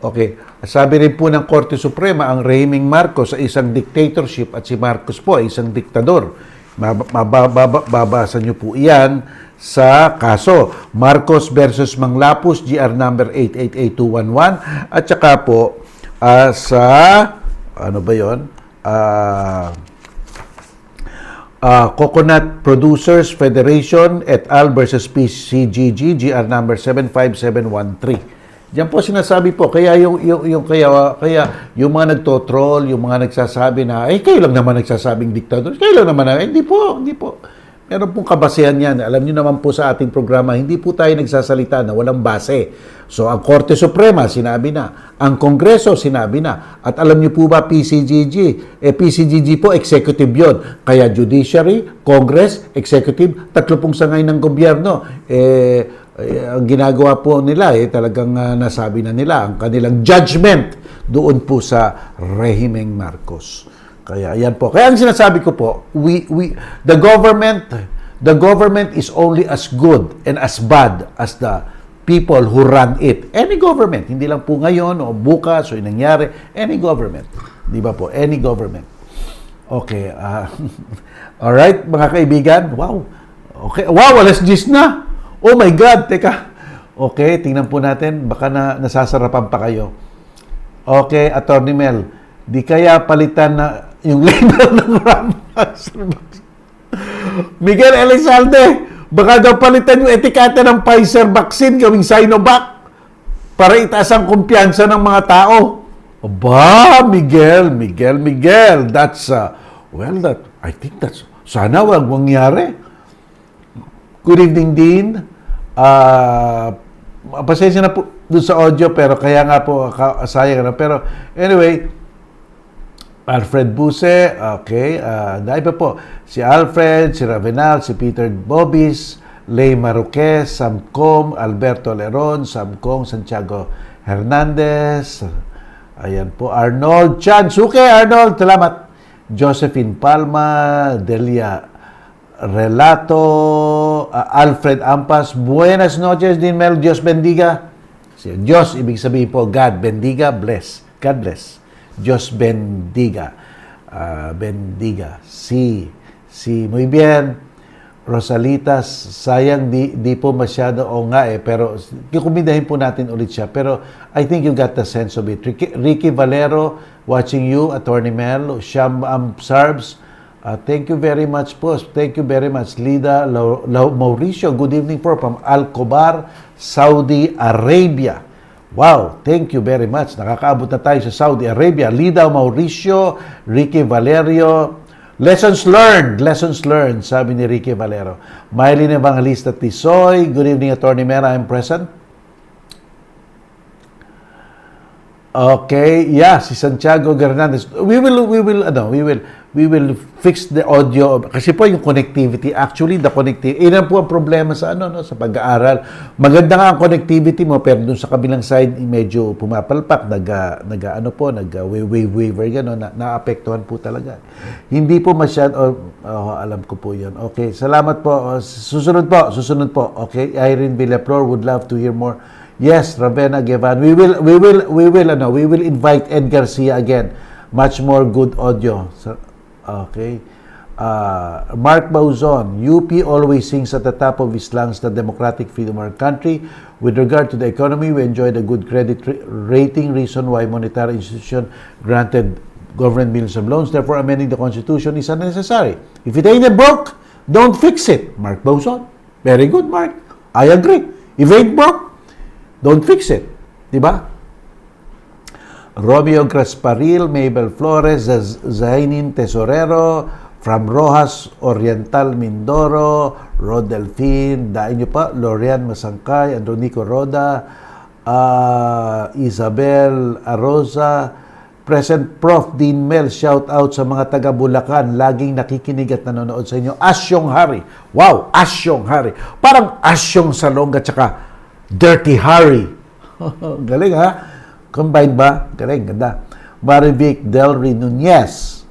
S1: Okay. Sabi rin po ng Korte Suprema, ang rehimeng Marcos ay isang dictatorship at si Marcos po ay isang diktador. Babasa niyo po iyan sa kaso Marcos versus Manglapus, GR number 888211, at saka po sa ano ba yon? Coconut Producers Federation et al. Versus PCGG, GR number 75713. Diyan po sinasabi po, kaya kaya yung mga nagtotroll, yung mga nagsasabi na kayo lang naman nagsasabing diktador, kayo lang naman hindi po. Meron pong kabasihan yan. Alam niyo naman po sa ating programa, hindi po tayo nagsasalita na walang base. So, ang Korte Suprema, sinabi na. Ang Kongreso, sinabi na. At alam niyo po ba, PCGG? PCGG po, executive yon. Kaya judiciary, Congress, executive, tatlo pong sangay ng gobyerno. Ang ginagawa po nila, talagang nasabi na nila ang kanilang judgment doon po sa rehimeng Marcos. Kaya yan po. Kaya ang sinasabi ko po, the government is only as good and as bad as the people who run it. Any government, hindi lang po ngayon o bukas o nangyari, any government. Di ba po? Any government. Okay. Alright, mga kaibigan. Wow. Okay. Wow, alas 10 na. Oh my God, teka. Okay, tingnan po natin. Baka nasasarapan pa kayo. Okay, Attorney Mel. Di kaya palitan na yung label ng Miguel Elizalde, baka daw palitan yung etiketa ng Pfizer vaccine gawing Sinovac para itaas ang kumpiyansa ng mga tao. Aba, Miguel, that's, I think that's, sana wag mangyari. Good evening, Dean. Pasensya na po doon sa audio, pero kaya nga po, sayang na. Pero, anyway, Alfred Buse, okay, iba po. Si Alfred, si Ravenal, si Peter Bobis, Ley Maruquez, Samcom, Alberto Leron, Samcong, Santiago Hernandez, ayan po, Arnold Chan, suke Arnold, salamat. Josephine Palma, Delia Relato, Alfred Ampas, buenas noches, Dinmel, Dios bendiga. Dios, ibig sabihin po, God bendiga, bless, God bless. Dios bendiga. Bendiga. Sí, muy bien. Rosalita, sayang di po masyado pero kukumindahin po natin ulit siya. Pero I think you got the sense of it. Ricky Valero, watching you, Attorney Mel, Sham Sarbs, thank you very much po. Thank you very much. Lida Mauricio, good evening po from Al-Khobar, Saudi Arabia. Wow, thank you very much. Nakakaabot na tayo sa Saudi Arabia. Lida Mauricio, Ricky Valerio. Lessons learned, sabi ni Ricky Valero. Mylene Evangelista Tisoy, good evening, Attorney Mera, I'm present. Okay, yeah, si Santiago Hernandez. We will fix the audio kasi po yung connectivity, actually the connectivity. Ilan po ang problema sa sa pag-aaral. Maganda nga ang connectivity mo pero dun sa kabilang side medyo pumapalpak, waiver naapektuhan po talaga. Hindi po masyado alam ko po 'yon. Okay, salamat po. Susunod po. Okay, Irene Villaflor would love to hear more. Yes, Ravenna Gevan. We will invite Ed Garcia again. Much more good audio. Okay. Mark Bauzon, UP always sings at the top of his lungs the democratic freedom of our country. With regard to the economy, we enjoy the good credit rating, reason why monetary institution granted government millions of loans. Therefore, amending the Constitution is unnecessary. If it ain't broke, don't fix it. Mark Bauzon. Very good, Mark. I agree. If it ain't broke, don't fix it. Diba? Romeo Grasparil, Mabel Flores, Zainin Tesorero, from Rojas Oriental Mindoro, Rod Delfin, dahil nyo pa, Lorian Masangkay, Andronico Roda, Isabel Arosa, Present Prof. Dean Mel, shout out sa mga taga Bulacan, laging nakikinig at nanonood sa inyo. Asyong Hari. Wow, Asyong Hari. Parang Asyong Salong at saka Dirty Harry. Galing ha? Combine ba? Galing, ganda. Marivic Delry Nunez.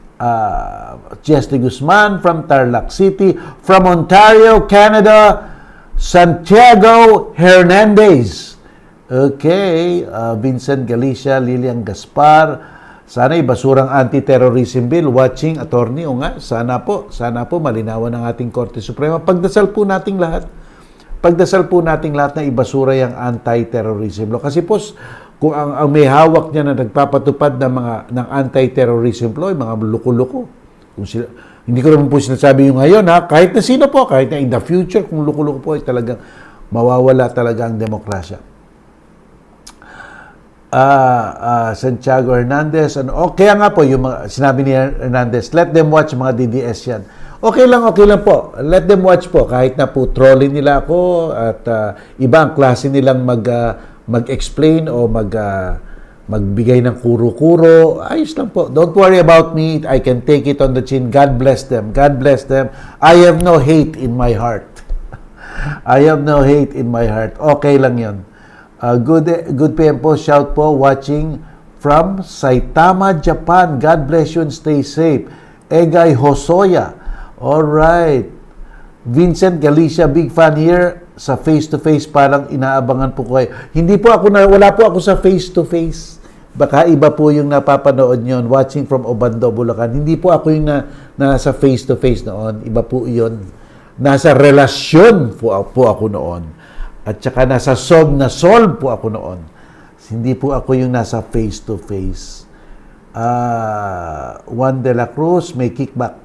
S1: Chesty Guzman from Tarlac City. From Ontario, Canada, Santiago Hernandez. Okay. Vincent Galicia, Lilian Gaspar. Sana basurang anti-terrorism bill. Watching, attorney. O nga, sana po malinawan ng ating Korte Suprema. Pagdasal po nating lahat. Na ibasura yung anti-terrorism law. Kasi po, kung ang may hawak niya na nagpapatupad ng anti-terrorism law, yung mga luko-luko. Hindi ko naman po sinasabi yung ngayon, ha? Kahit na sino po, kahit na in the future, kung luko-luko po, ay talagang mawawala talaga ang demokrasya. Santiago Hernandez, kaya nga po, yung mga, sinabi ni Hernandez, let them watch mga DDS yan. Okay lang po. Let them watch po. Kahit na po trolling nila ako at ibang klase nilang mag-explain o magbigay ng kuro-kuro. Ayos lang po. Don't worry about me. I can take it on the chin. God bless them. God bless them. I have no hate in my heart. Okay lang yon. Good PM po. Shout po. Watching from Saitama, Japan. God bless you and stay safe. Egay Hosoya. Alright. Vincent Galicia, big fan here. Sa face-to-face, parang inaabangan po ko kayo. Wala po ako sa face-to-face. Baka iba po yung napapanood nyo. Watching from Obando, Bulacan. Hindi po ako yung nasa face-to-face noon. Iba po yun. Nasa relasyon po ako noon. At saka nasa solve po ako noon. Hindi po ako yung nasa face-to-face. Juan de la Cruz, may kickback.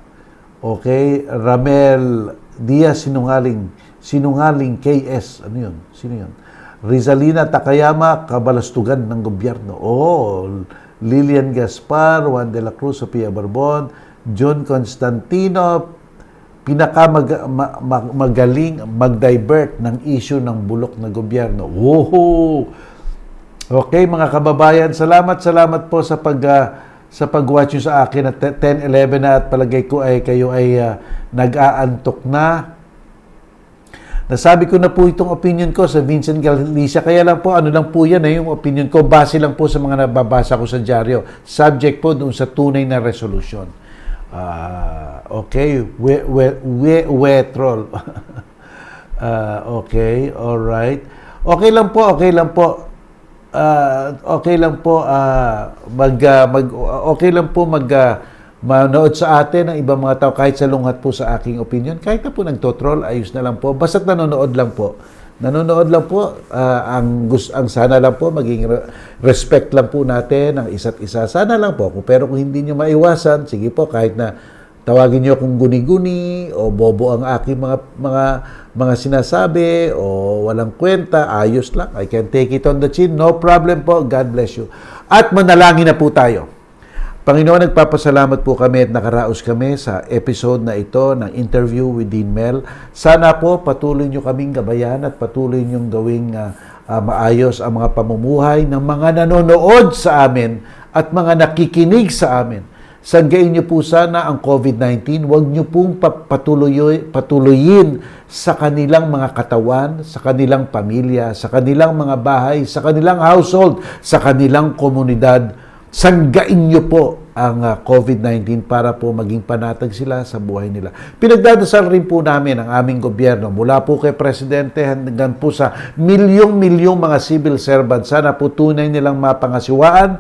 S1: Okay, Ramel Diaz, sinungaling KS. Ano yun? Sino yun? Rizalina Takayama, kabalastugan ng gobyerno. Lilian Gaspar, Juan de la Cruz, Sofia Barbon, John Constantino, magaling mag-divert ng issue ng bulok na gobyerno. Okay, mga kababayan, salamat po sa pag-watch nyo sa akin at 10:11 na at palagay ko ay kayo ay nag-aantok na. Nasabi ko na po itong opinion ko sa Vincent Galicia. Kaya lang po, ano lang po yan, yung opinion ko, base lang po sa mga nababasa ko sa dyaryo. Subject po doon sa tunay na resolution. Okay, troll. Okay, alright. Okay lang po. Manood sa atin ng ibang mga tao kahit salungat po sa aking opinion. Kahit na po nagtotroll, ayos na lang po. Basta't nanonood lang po. Ang sana lang po, maging respect lang po natin ang isa't isa. Sana lang po. Pero kung hindi nyo maiwasan, sige po, kahit na tawagin nyo akong guni-guni o bobo ang aking mga sinasabi o walang kwenta, ayos lang. I can take it on the chin. No problem po. God bless you. At manalangin na po tayo. Panginoon, nagpapasalamat po kami at nakaraos kami sa episode na ito ng interview with Dean Mel. Sana po patuloy nyo kaming gabayan at patuloy nyo gawing maayos ang mga pamumuhay ng mga nanonood sa amin at mga nakikinig sa amin. Sanggain nyo po sana ang COVID-19. Huwag nyo pong patuloyin sa kanilang mga katawan, sa kanilang pamilya, sa kanilang mga bahay, sa kanilang household, sa kanilang komunidad. Sanggain nyo po ang COVID-19 para po maging panatag sila sa buhay nila. Pinagdadasal rin po namin ang aming gobyerno mula po kay Presidente hanggang po sa milyong-milyong mga civil servants. Sana po tunay nilang mapangasiwaan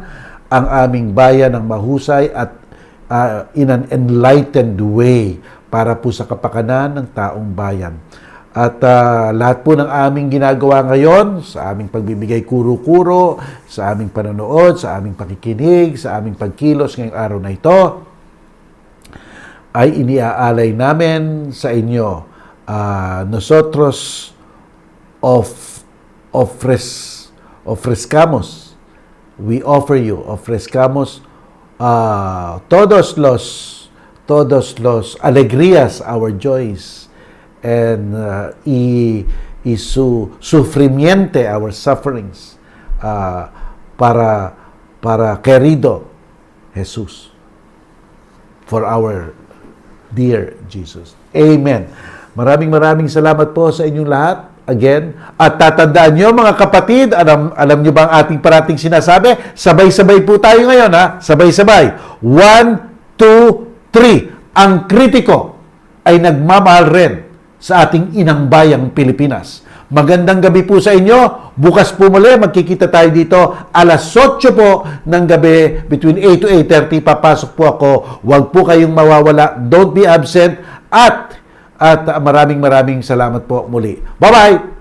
S1: ang aming bayan ng mahusay at in an enlightened way para po sa kapakanan ng taong bayan. At lahat po ng aming ginagawa ngayon, sa aming pagbibigay kuro-kuro, sa aming panonood, sa aming pakikinig, sa aming pagkilos ngayong araw na ito, ay iniaalay namin sa inyo. Nosotros ofrezcamos, we offer you, ofrezcamos todos los alegrías, our joys, and su sufrimiento, our sufferings, para querido Jesus. For our dear Jesus. Amen. Maraming salamat po sa inyong lahat. Again, at tatandaan nyo mga kapatid, alam nyo ba ang ating parating sinasabi? Sabay-sabay po tayo ngayon, ha? Sabay-sabay. 1, 2, 3. Ang kritiko ay nagmamahal rin sa ating inang bayang Pilipinas. Magandang gabi po sa inyo. Bukas po muli, magkikita tayo dito alas 8 po ng gabi, between 8 to 8:30. Papasok po ako. Huwag po kayong mawawala. Don't be absent. At maraming salamat po muli. Bye-bye!